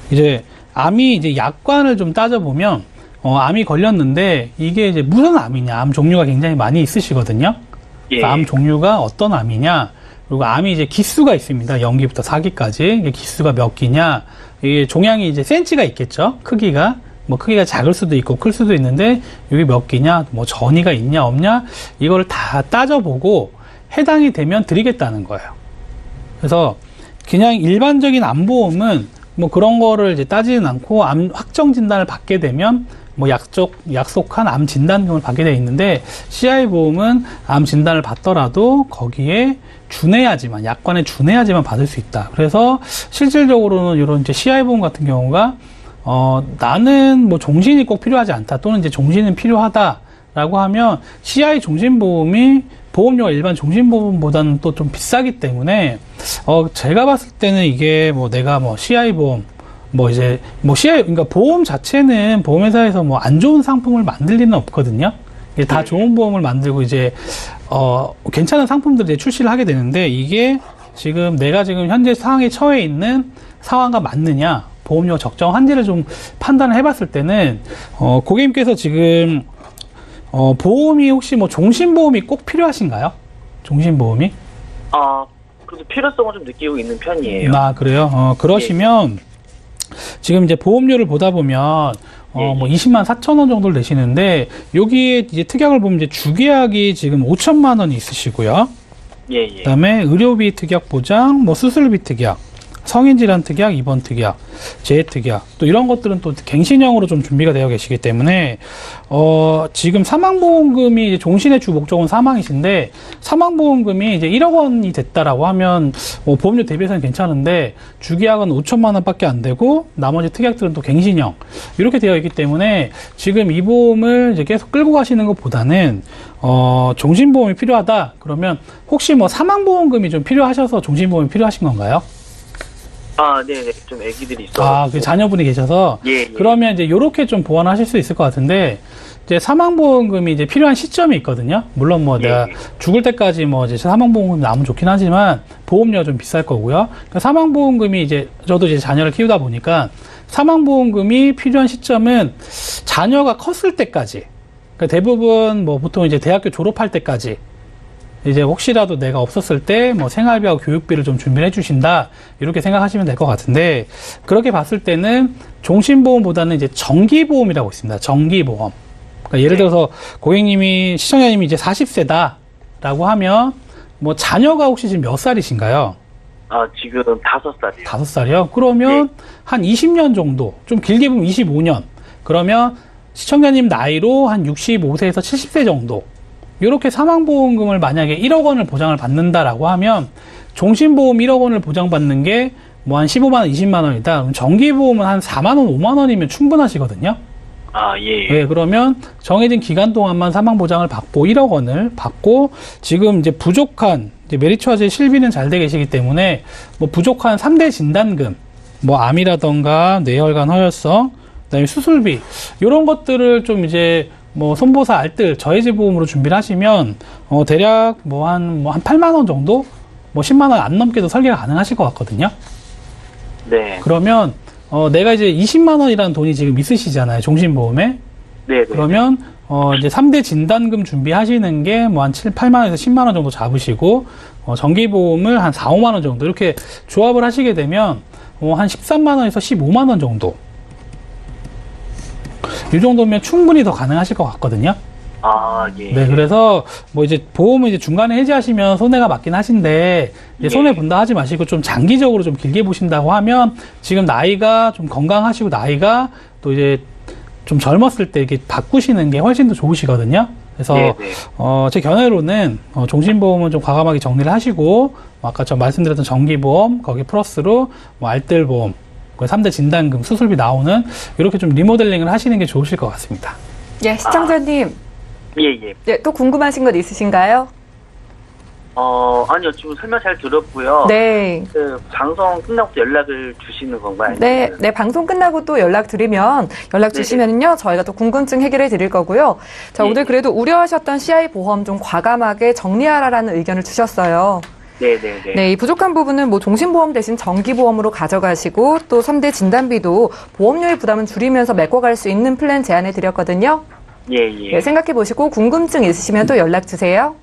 이제 암이 이제 약관을 좀 따져보면 암이 걸렸는데 이게 이제 무슨 암이냐 암 종류가 굉장히 많이 있으시거든요. 예. 암 종류가 어떤 암이냐 그리고 암이 이제 기수가 있습니다. 0기부터 4기까지 이게 기수가 몇 기냐 이게 종양이 이제 센치가 있겠죠. 크기가 뭐 크기가 작을 수도 있고 클 수도 있는데 이게 몇 기냐 뭐 전이가 있냐 없냐 이거를 다 따져보고 해당이 되면 드리겠다는 거예요. 그래서 그냥 일반적인 암보험은 뭐 그런 거를 이제 따지진 않고 암 확정 진단을 받게 되면 뭐 약속한 암 진단금을 받게 돼 있는데 CI 보험은 암 진단을 받더라도 거기에 준해야지만 약관에 준해야지만 받을 수 있다. 그래서 실질적으로는 이런 이제 CI 보험 같은 경우가 나는 뭐 종신이 꼭 필요하지 않다 또는 이제 종신은 필요하다라고 하면 CI 종신보험이 보험료가 일반 종신보험보다는 또 좀 비싸기 때문에 제가 봤을 때는 이게 뭐 내가 뭐 CI 보험 뭐 이제 뭐 CI 그러니까 보험 자체는 보험회사에서 뭐 안 좋은 상품을 만들 리는 없거든요. 이게 다 좋은 보험을 만들고 이제 괜찮은 상품들을 이제 출시를 하게 되는데 이게 지금 내가 지금 현재 상황에 처해 있는 상황과 맞느냐 보험료 적정한지를 좀 판단을 해봤을 때는 고객님께서 지금 보험이 혹시 뭐 종신보험이 꼭 필요하신가요? 종신보험이? 그래도 필요성을 좀 느끼고 있는 편이에요. 그래요? 그러시면 지금 이제 보험료를 보다 보면 뭐 20만 4천 원 정도를 내시는데 여기에 이제 특약을 보면 이제 주계약이 지금 5천만 원이 있으시고요. 그다음에 의료비 특약 보장, 뭐 수술비 특약, 성인질환 특약, 입원 특약, 재해 특약 또 이런 것들은 또 갱신형으로 좀 준비가 되어 계시기 때문에 지금 사망보험금이 이제 종신의 주 목적은 사망이신데 사망보험금이 이제 1억 원이 됐다라고 하면 보험료 대비해서는 괜찮은데 주계약은 5천만 원밖에 안 되고 나머지 특약들은 또 갱신형 이렇게 되어 있기 때문에 지금 이 보험을 이제 계속 끌고 가시는 것보다는 종신보험이 필요하다 그러면 혹시 뭐 사망보험금이 좀 필요하셔서 종신보험이 필요하신 건가요? 네네. 좀 애기들이 있어서. 그 자녀분이 계셔서. 그러면 이제 요렇게 좀 보완하실 수 있을 것 같은데, 이제 사망보험금이 이제 필요한 시점이 있거든요. 물론 뭐 내가 죽을 때까지 뭐 이제 사망보험금이 나오면 좋긴 하지만, 보험료가 좀 비쌀 거고요. 그러니까 사망보험금이 이제, 저도 이제 자녀를 키우다 보니까, 사망보험금이 필요한 시점은 자녀가 컸을 때까지, 그러니까 대부분 뭐 보통 이제 대학교 졸업할 때까지, 이제 혹시라도 내가 없었을 때 뭐 생활비와 교육비를 좀 준비를 해주신다, 이렇게 생각하시면 될 것 같은데, 그렇게 봤을 때는 종신보험보다는 이제 정기보험이라고 있습니다. 정기보험. 그러니까 예를 들어서 고객님이, 시청자님이 이제 40세다라고 하면 뭐 자녀가 혹시 지금 몇 살이신가요? 지금 5살이요. 5살이요? 그러면 네. 한 20년 정도, 좀 길게 보면 25년. 그러면 시청자님 나이로 한 65세에서 70세 정도. 이렇게 사망보험금을 만약에 1억 원을 보장을 받는다라고 하면 종신보험 1억 원을 보장받는 게 뭐 한 15만 원, 20만 원이다. 그럼 정기보험은 한 4만 원, 5만 원이면 충분하시거든요. 예. 네, 그러면 정해진 기간 동안만 사망보장을 받고 1억 원을 받고 지금 이제 부족한, 이제 메리츠화재 실비는 잘 돼 계시기 때문에 뭐 부족한 3대 진단금, 뭐 암이라던가 뇌혈관 허혈성, 그다음에 수술비, 이런 것들을 좀 이제 뭐 손보사 알뜰 저해지 보험으로 준비를 하시면 대략 한 8만 원 정도, 뭐 10만 원 안 넘게도 설계가 가능하실 것 같거든요. 네. 그러면 내가 이제 20만 원이라는 돈이 지금 있으시잖아요, 종신보험에. 네. 그러면 이제 3대 진단금 준비하시는 게 뭐 한 8만 원에서 10만 원 정도 잡으시고 정기보험을 한 4, 5만 원 정도 이렇게 조합을 하시게 되면 한 13만 원에서 15만 원 정도, 이 정도면 충분히 더 가능하실 것 같거든요. 예. 네, 그래서 뭐 이제 보험을 이제 중간에 해지하시면 손해가 맞긴 하신데, 이제 손해 본다 하지 마시고 좀 장기적으로 좀 길게 보신다고 하면 지금 나이가 좀 건강하시고 나이가 또 이제 좀 젊었을 때 이렇게 바꾸시는 게 훨씬 더 좋으시거든요. 그래서 제 견해로는 종신보험은 좀 과감하게 정리를 하시고, 아까 저 말씀드렸던 정기보험 거기 플러스로 뭐 알뜰보험, 3대 진단금, 수술비 나오는 이렇게 좀 리모델링을 하시는 게 좋으실 것 같습니다. 예, 시청자님. 예. 네, 또 궁금하신 것 있으신가요? 아니요. 지금 설명 잘 들었고요. 네. 방송 끝나고 연락을 주시는 건가요? 네, 방송 끝나고 또 연락 주시면요, 저희가 또 궁금증 해결해 드릴 거고요. 자, 오늘 그래도 우려하셨던 CI 보험 좀 과감하게 정리하라라는 의견을 주셨어요. 네네네. 네, 이 부족한 부분은 뭐 종신보험 대신 정기보험으로 가져가시고 또 3대 진단비도 보험료의 부담은 줄이면서 메꿔갈 수 있는 플랜 제안해 드렸거든요. 예. 네, 생각해 보시고 궁금증 있으시면 또 연락 주세요.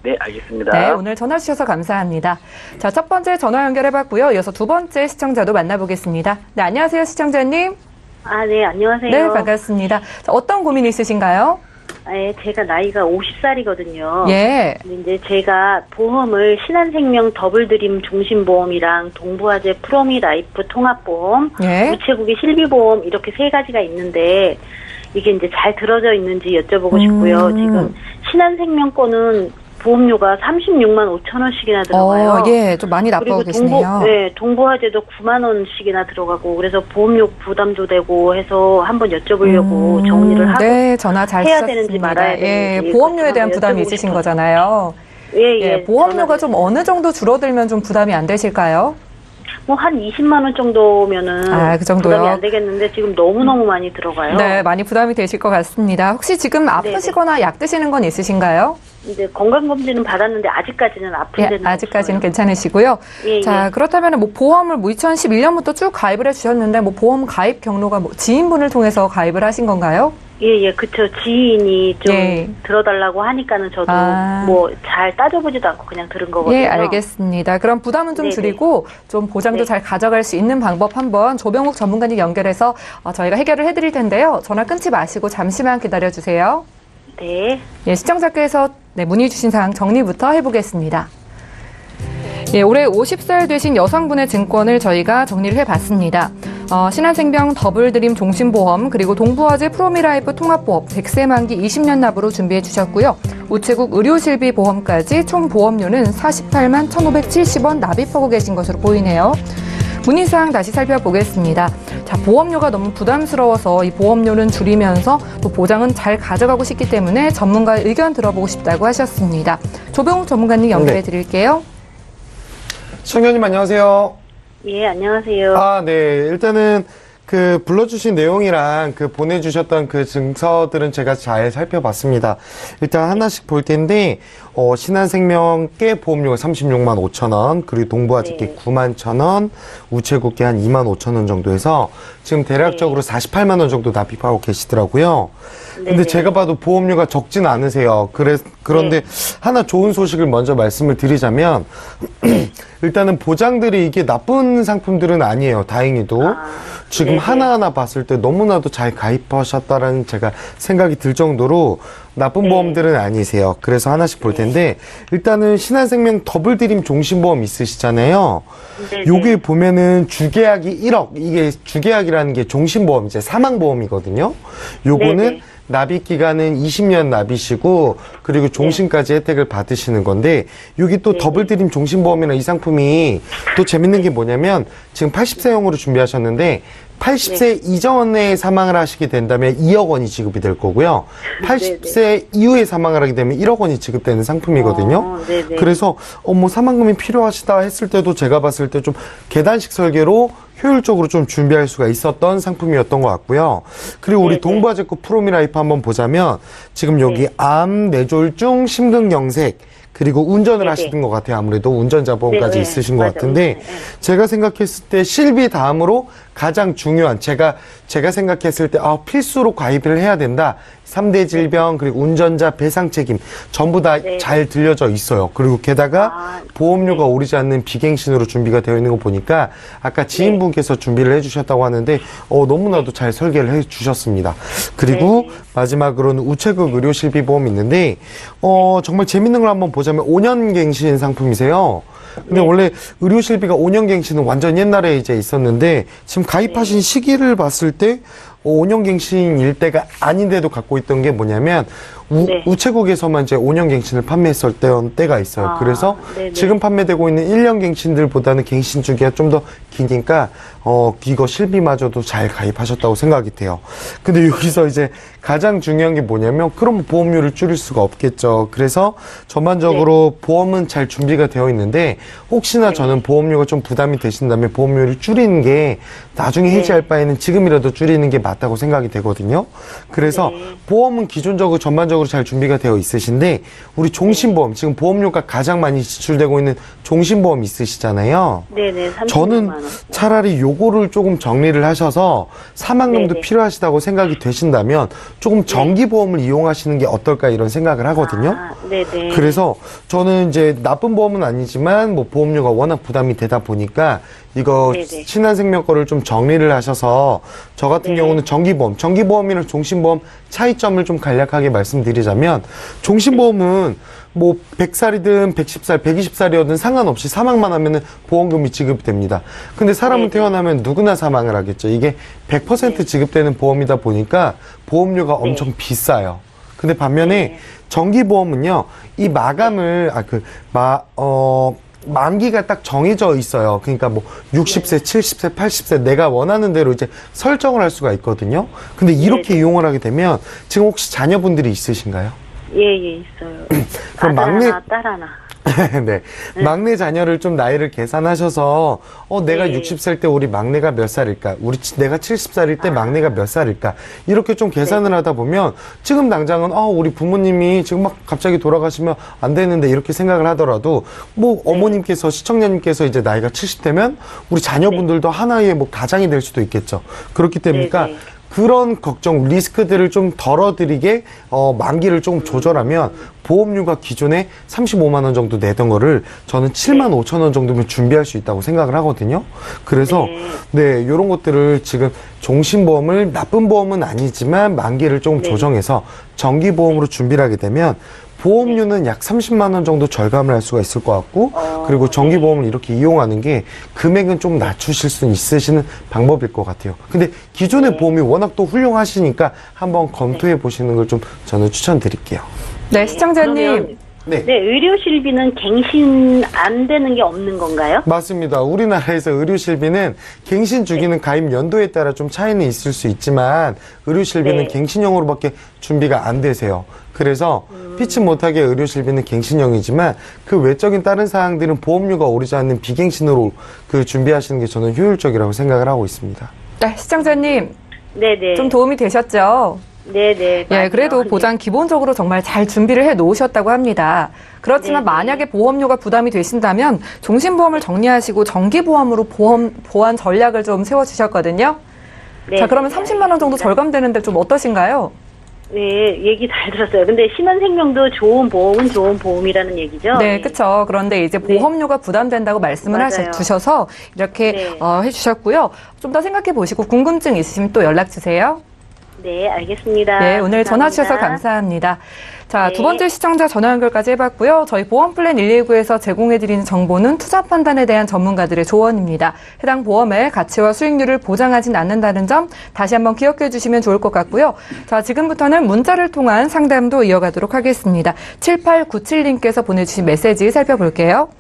네, 알겠습니다. 네, 오늘 전화 주셔서 감사합니다. 자, 첫 번째 전화 연결해봤고요. 이어서 두 번째 시청자도 만나보겠습니다. 네, 안녕하세요, 시청자님. 네, 안녕하세요. 네, 반갑습니다. 자, 어떤 고민 있으신가요? 네, 제가 나이가 50살이거든요. 예. 이제 제가 보험을 신한생명 더블드림 종신보험이랑 동부화재 프로미라이프 통합보험, 예. 우체국의 실비보험 이렇게 세 가지가 있는데 이게 이제 잘 들어져 있는지 여쭤보고 싶고요. 지금 신한생명 거는 보험료가 36만 5천 원씩이나 들어가요. 예, 좀 많이 납부하고 계시네요. 동부화재도 9만 원씩이나 들어가고 그래서 보험료 부담도 되고 해서 한번 여쭤보려고 정리를 하고 네, 전화 잘 해야 주셨습니다. 되는지 말아야 되는지. 예, 보험료에 대한 부담이 있으신 거잖아요. 예. 보험료가 좀 어느 정도 줄어들면 좀 부담이 안 되실까요? 뭐 한 20만 원 정도면은 그 정도요? 부담이 안 되겠는데 지금 너무너무 많이 들어가요. 네, 많이 부담이 되실 것 같습니다. 혹시 지금 아프시거나 약 드시는 건 있으신가요? 이제 건강검진은 받았는데 아직까지는 아픈 데는 아직까지는 없어요. 괜찮으시고요. 예, 자, 그렇다면 뭐 보험을 2011년부터 쭉 가입을 해주셨는데 뭐 보험 가입 경로가 뭐 지인분을 통해서 가입을 하신 건가요? 예, 그쵸. 지인이 좀 예. 들어달라고 하니까는 저도 뭐 잘 따져보지도 않고 그냥 들은 거거든요. 예, 알겠습니다. 그럼 부담은 좀 줄이고 좀 보장도 잘 가져갈 수 있는 방법 한번 조병욱 전문가님 연결해서 저희가 해결을 해드릴 텐데요. 전화 끊지 마시고 잠시만 기다려주세요. 네. 예, 시청자께서 문의 주신 사항 정리부터 해보겠습니다. 예, 올해 50살 되신 여성분의 증권을 저희가 정리를 해봤습니다. 신한생명 더블드림 종신보험 그리고 동부화재 프로미라이프 통합보험 100세 만기 20년 납으로 준비해 주셨고요. 우체국 의료실비 보험까지 총 보험료는 48만 1,570원 납입하고 계신 것으로 보이네요. 문의사항 다시 살펴보겠습니다. 자, 보험료가 너무 부담스러워서 이 보험료는 줄이면서 또 보장은 잘 가져가고 싶기 때문에 전문가의 의견 들어보고 싶다고 하셨습니다. 조병욱 전문가님 연결해 드릴게요. 시청자님 안녕하세요. 예, 안녕하세요. 네. 일단은 그 불러주신 내용이랑 그 보내주셨던 그 증서들은 제가 잘 살펴봤습니다. 일단 하나씩 볼 텐데, 신한생명께 보험료가 36만 5천 원, 그리고 동부아직계 9만 1천 원, 우체국계 한 2만 5천 원 정도 해서 지금 대략적으로 48만 원 정도 납입하고 계시더라고요. 근데 제가 봐도 보험료가 적진 않으세요. 그런데 하나 좋은 소식을 먼저 말씀을 드리자면, 일단은 보장들이 이게 나쁜 상품들은 아니에요. 다행히도. 지금 하나하나 봤을 때 너무나도 잘 가입하셨다라는 제가 생각이 들 정도로 나쁜 보험들은 아니세요. 그래서 하나씩 볼 텐데, 일단은 신한생명 더블드림 종신보험 있으시잖아요. 요게 보면은 주계약이 1억, 이게 주계약이라는 게 종신보험, 이제 사망보험이거든요. 요거는 납입 기간은 20년 납이시고, 그리고 종신까지 혜택을 받으시는 건데, 여기 또 더블드림 종신보험이라는 이 상품이 또 재밌는 게 뭐냐면, 지금 80세형으로 준비하셨는데, 80세 이전에 사망을 하시게 된다면 2억 원이 지급이 될 거고요. 80세 이후에 사망을 하게 되면 1억 원이 지급되는 상품이거든요. 그래서 뭐 사망금이 필요하시다 했을 때도 제가 봤을 때 좀 계단식 설계로 효율적으로 좀 준비할 수가 있었던 상품이었던 것 같고요. 그리고 우리 동부아직구 프로미라이프 한번 보자면 지금 여기 암, 뇌졸중, 심근경색, 그리고 운전을 하시는 것 같아요. 아무래도 운전자 보험까지 있으신 것 같은데, 제가 생각했을 때 실비 다음으로 가장 중요한, 제가 생각했을 때 필수로 가입을 해야 된다. 3대 질병, 그리고 운전자 배상 책임 전부 다 잘 들려져 있어요. 그리고 게다가 보험료가 오르지 않는 비갱신으로 준비가 되어 있는 거 보니까 아까 지인분께서 준비를 해주셨다고 하는데 너무나도 잘 설계를 해주셨습니다. 그리고 마지막으로는 우체국 의료실비보험이 있는데 정말 재밌는 걸 한번 보자면 5년 갱신 상품이세요. 근데 원래 의료실비가 5년 갱신은 완전 옛날에 이제 있었는데 지금 가입하신 시기를 봤을 때 5년 갱신일 때가 아닌데도 갖고 있던 게 뭐냐면 우체국에서만 이제 5년 갱신을 판매했었던 때가 있어요. 그래서 지금 판매되고 있는 1년 갱신들보다는 갱신 주기가 좀 더 기니까 이거 실비마저도 잘 가입하셨다고 생각이 돼요. 근데 여기서 이제 가장 중요한 게 뭐냐면 그럼 보험료를 줄일 수가 없겠죠. 그래서 전반적으로 보험은 잘 준비가 되어 있는데 혹시나 저는 보험료가 좀 부담이 되신다면 보험료를 줄이는 게 나중에 해지할 바에는 지금이라도 줄이는 게 맞다고 생각이 되거든요. 그래서 보험은 기존적으로 전반적으로 잘 준비가 되어 있으신데 우리 종신보험, 지금 보험료가 가장 많이 지출되고 있는 종신보험 있으시잖아요. 네네. 저는 차라리 요거를 조금 정리를 하셔서 사망금도 필요하시다고 생각이 되신다면 조금 정기보험을 이용하시는 게 어떨까 이런 생각을 하거든요. 네네. 그래서 저는 이제 나쁜 보험은 아니지만 뭐 보험료가 워낙 부담이 되다 보니까 이거 신한생명 거를 좀 정리를 하셔서 저 같은 경우는 정기보험이랑 종신보험 차이점을 좀 간략하게 말씀드리자면 종신보험은 뭐 100살이든 110살, 120살이든 상관없이 사망만 하면은 보험금이 지급됩니다. 근데 사람은 태어나면 누구나 사망을 하겠죠. 이게 100% 지급되는 보험이다 보니까 보험료가 엄청 비싸요. 근데 반면에 정기보험은요, 이 마감을, 만기가 딱 정해져 있어요. 그러니까 뭐 60세, 70세, 80세 내가 원하는 대로 이제 설정을 할 수가 있거든요. 근데 이렇게 이용을 하게 되면 지금 혹시 자녀분들이 있으신가요? 예, 있어요. 그럼 딸 하나. 네. 막내 자녀를 좀 나이를 계산하셔서, 내가 60살 때 우리 막내가 몇 살일까? 내가 70살일 때 막내가 몇 살일까? 이렇게 좀 계산을 하다 보면, 지금 당장은, 우리 부모님이 지금 막 갑자기 돌아가시면 안 되는데, 이렇게 생각을 하더라도, 뭐, 어머님께서, 시청자님께서 이제 나이가 70대면, 우리 자녀분들도 하나의 뭐, 가장이 될 수도 있겠죠. 그렇기 때문에, 그런 걱정, 리스크들을 좀 덜어드리게 만기를 좀 조절하면 보험료가 기존에 35만 원 정도 내던 거를 저는 7만 5천 원 정도면 준비할 수 있다고 생각을 하거든요. 그래서 이런 것들을 지금 종신보험을 나쁜 보험은 아니지만 만기를 조금 조정해서 정기보험으로 준비를 하게 되면 보험료는 약 30만 원 정도 절감을 할 수가 있을 것 같고 그리고 정기보험을 이렇게 이용하는 게 금액은 좀 낮추실 수 있으시는 방법일 것 같아요. 근데 기존의 보험이 워낙 또 훌륭하시니까 한번 검토해 보시는 걸 좀 저는 추천드릴게요. 네, 시청자님. 의료실비는 갱신 안 되는 게 없는 건가요? 맞습니다. 우리나라에서 의료실비는 갱신 주기는 가입 연도에 따라 좀 차이는 있을 수 있지만 의료실비는 갱신형으로밖에 준비가 안 되세요. 그래서 피치 못하게 의료실비는 갱신형이지만 그 외적인 다른 사항들은 보험료가 오르지 않는 비갱신으로 준비하시는 게 저는 효율적이라고 생각을 하고 있습니다. 네, 시청자님. 네네. 좀 도움이 되셨죠? 네네. 예, 그래도 보장 기본적으로 정말 잘 준비를 해 놓으셨다고 합니다. 그렇지만 네네. 만약에 보험료가 부담이 되신다면 종신보험을 정리하시고 정기보험으로 보완 전략을 좀 세워주셨거든요. 네. 자, 그러면 30만 원 정도 절감되는데 좀 어떠신가요? 네, 얘기 잘 들었어요. 근데 신한생명도 좋은 보험은 좋은 보험이라는 얘기죠? 네, 그렇죠. 그런데 이제 보험료가 부담된다고 말씀을 맞아요. 주셔서 이렇게 네. 해주셨고요. 좀 더 생각해 보시고 궁금증 있으시면 또 연락 주세요. 네, 알겠습니다. 네, 오늘 전화 주셔서 감사합니다. 감사합니다. 자, 네. 두 번째 시청자 전화 연결까지 해봤고요. 저희 보험플랜 119에서 제공해드리는 정보는 투자 판단에 대한 전문가들의 조언입니다. 해당 보험의 가치와 수익률을 보장하진 않는다는 점 다시 한번 기억해 주시면 좋을 것 같고요. 자, 지금부터는 문자를 통한 상담도 이어가도록 하겠습니다. 7897님께서 보내주신 메시지 살펴볼게요.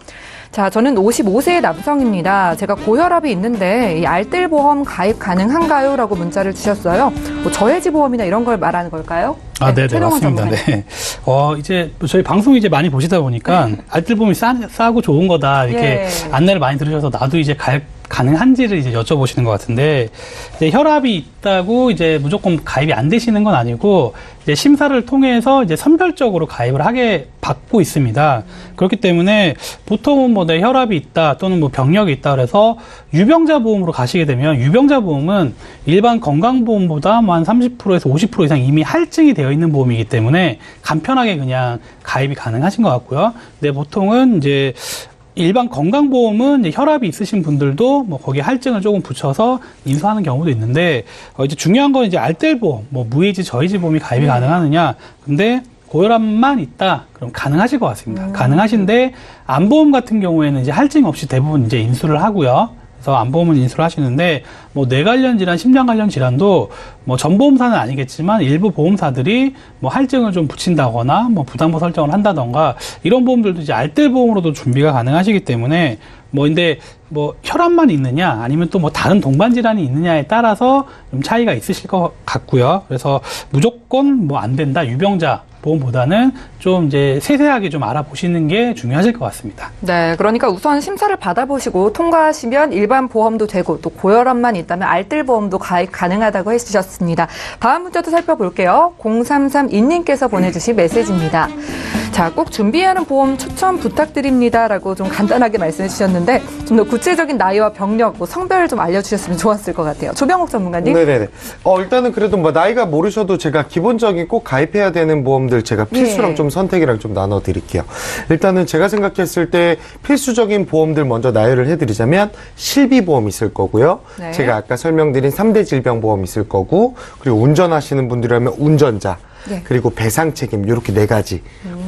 자, 저는 55세의 남성입니다. 제가 고혈압이 있는데 이 알뜰보험 가입 가능한가요? 라고 문자를 주셨어요. 뭐 저해지보험이나 이런 걸 말하는 걸까요? 아, 네, 최동원 맞습니다. 전문가님. 네. 이제 저희 방송 이제 많이 보시다 보니까 알뜰보험이 싸고 좋은 거다 이렇게 예. 안내를 많이 들으셔서 나도 이제 가능한지를 이제 여쭤보시는 것 같은데, 이제 혈압이 있다고 이제 무조건 가입이 안 되시는 건 아니고, 이제 심사를 통해서 이제 선별적으로 가입을 하게 받고 있습니다. 그렇기 때문에 보통은 뭐 내 혈압이 있다 또는 뭐 병력이 있다 그래서 유병자 보험으로 가시게 되면, 유병자 보험은 일반 건강보험보다 뭐 한 30%에서 50% 이상 이미 할증이 되어 있는 보험이기 때문에 간편하게 그냥 가입이 가능하신 것 같고요. 근데 보통은 이제 일반 건강보험은 이제 혈압이 있으신 분들도 뭐 거기에 할증을 조금 붙여서 인수하는 경우도 있는데, 이제 중요한 건 이제 알뜰보험, 뭐 무해지, 저해지 보험이 가입이 가능하느냐. 근데 고혈압만 있다, 그럼 가능하실 것 같습니다. 가능하신데 암보험 같은 경우에는 이제 할증 없이 대부분 이제 인수를 하고요. 그래서 암보험은 인수를 하시는데, 뭐 뇌 관련 질환, 심장 관련 질환도 뭐 전 보험사는 아니겠지만 일부 보험사들이 뭐 할증을 좀 붙인다거나 뭐 부담보 설정을 한다던가 이런 보험들도 이제 알뜰보험으로도 준비가 가능하시기 때문에, 근데 혈압만 있느냐 아니면 또 뭐 다른 동반 질환이 있느냐에 따라서 좀 차이가 있으실 것 같고요. 그래서 무조건 뭐 안 된다, 유병자 보험보다는 좀 이제 세세하게 좀 알아보시는 게 중요하실 것 같습니다. 네, 그러니까 우선 심사를 받아보시고 통과하시면 일반 보험도 되고 또 고혈압만 있다면 알뜰보험도 가입 가능하다고 해주셨습니다. 다음 문자도 살펴볼게요. 0332님께서 보내주신 메시지입니다. 자, 꼭 준비하는 보험 추천 부탁드립니다라고 좀 간단하게 말씀해 주셨는데 좀 더 구체적인 나이와 병력, 뭐 성별을 좀 알려주셨으면 좋았을 것 같아요. 조병옥 전문가님. 네네네. 일단은 그래도 뭐 나이가 모르셔도 제가 기본적인 꼭 가입해야 되는 보험들 제가 필수랑 좀 선택이랑 좀 나눠드릴게요. 일단은 제가 생각했을 때 필수적인 보험들 먼저 나열을 해드리자면 실비보험 있을 거고요. 네. 제가 아까 설명드린 3대 질병보험 있을 거고, 그리고 운전하시는 분들이라면 운전자, 네. 그리고 배상 책임, 이렇게 4가지.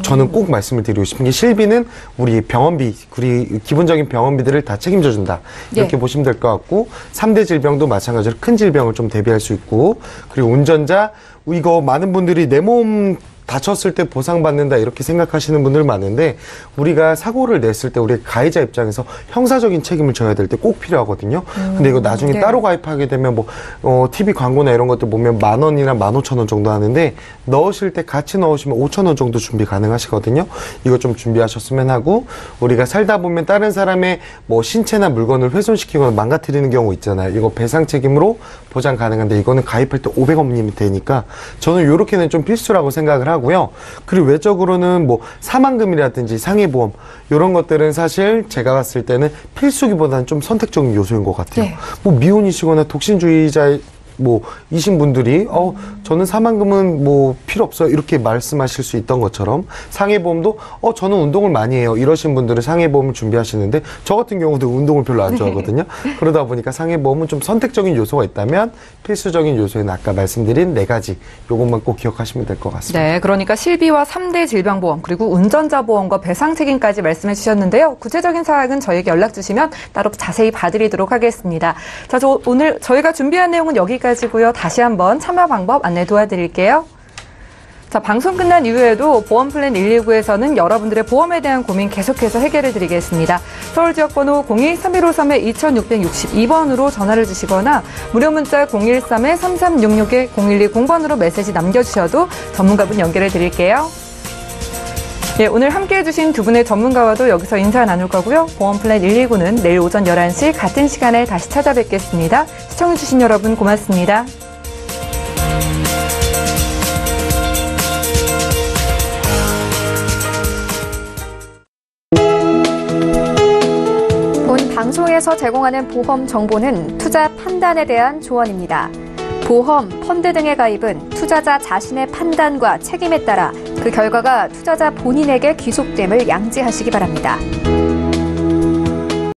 저는 꼭 말씀을 드리고 싶은 게, 실비는 우리 병원비, 우리 기본적인 병원비들을 다 책임져 준다, 이렇게 네. 보시면 될 것 같고, 3대 질병도 마찬가지로 큰 질병을 좀 대비할 수 있고, 그리고 운전자, 이거 많은 분들이 내 몸 다쳤을 때 보상받는다 이렇게 생각하시는 분들 많은데, 우리가 사고를 냈을 때 우리 가해자 입장에서 형사적인 책임을 져야 될 때 꼭 필요하거든요. 근데 이거 나중에 네. 따로 가입하게 되면 TV 광고나 이런 것들 보면 10,000원이나 15,000원 정도 하는데, 넣으실 때 같이 넣으시면 5,000원 정도 준비 가능하시거든요. 이거 좀 준비하셨으면 하고, 우리가 살다 보면 다른 사람의 뭐 신체나 물건을 훼손시키거나 망가뜨리는 경우 있잖아요. 이거 배상 책임으로 보장 가능한데, 이거는 가입할 때 500원이면 되니까 저는 요렇게는 좀 필수라고 생각을 하고요. 그리고 외적으로는 뭐 사망금이라든지 상해보험, 이런 것들은 사실 제가 봤을 때는 필수기보다는 좀 선택적인 요소인 것 같아요. 네. 뭐 미혼이시거나 독신주의자 이신 분들이 저는 사망금은 뭐 필요 없어요, 이렇게 말씀하실 수 있던 것처럼, 상해보험도 저는 운동을 많이 해요 이러신 분들은 상해보험을 준비하시는데, 저 같은 경우도 운동을 별로 안 좋아하거든요. 그러다 보니까 상해보험은 좀 선택적인 요소가 있다면 필수적인 요소에는 아까 말씀드린 4가지, 요것만 꼭 기억하시면 될 것 같습니다. 네, 그러니까 실비와 3대 질병보험 그리고 운전자 보험과 배상 책임까지 말씀해 주셨는데요. 구체적인 사항은 저에게 연락 주시면 따로 자세히 봐드리도록 하겠습니다. 자, 오늘 저희가 준비한 내용은 여기까지고요. 다시 한번 참여 방법 안내 도와드릴게요. 자, 방송 끝난 이후에도 보험플랜 119에서는 여러분들의 보험에 대한 고민 계속해서 해결해 드리겠습니다. 서울지역번호 02-3153-2662번으로 전화를 주시거나 무료 문자 013-3366-0120번으로 메시지 남겨주셔도 전문가분 연결해 드릴게요. 예, 오늘 함께해 주신 두 분의 전문가와도 여기서 인사 나눌 거고요. 보험플랜 119는 내일 오전 11시 같은 시간에 다시 찾아뵙겠습니다. 시청해 주신 여러분 고맙습니다. 본 방송에서 제공하는 보험 정보는 투자 판단에 대한 조언입니다. 보험, 펀드 등의 가입은 투자자 자신의 판단과 책임에 따라 그 결과가 투자자 본인에게 귀속됨을 양지하시기 바랍니다.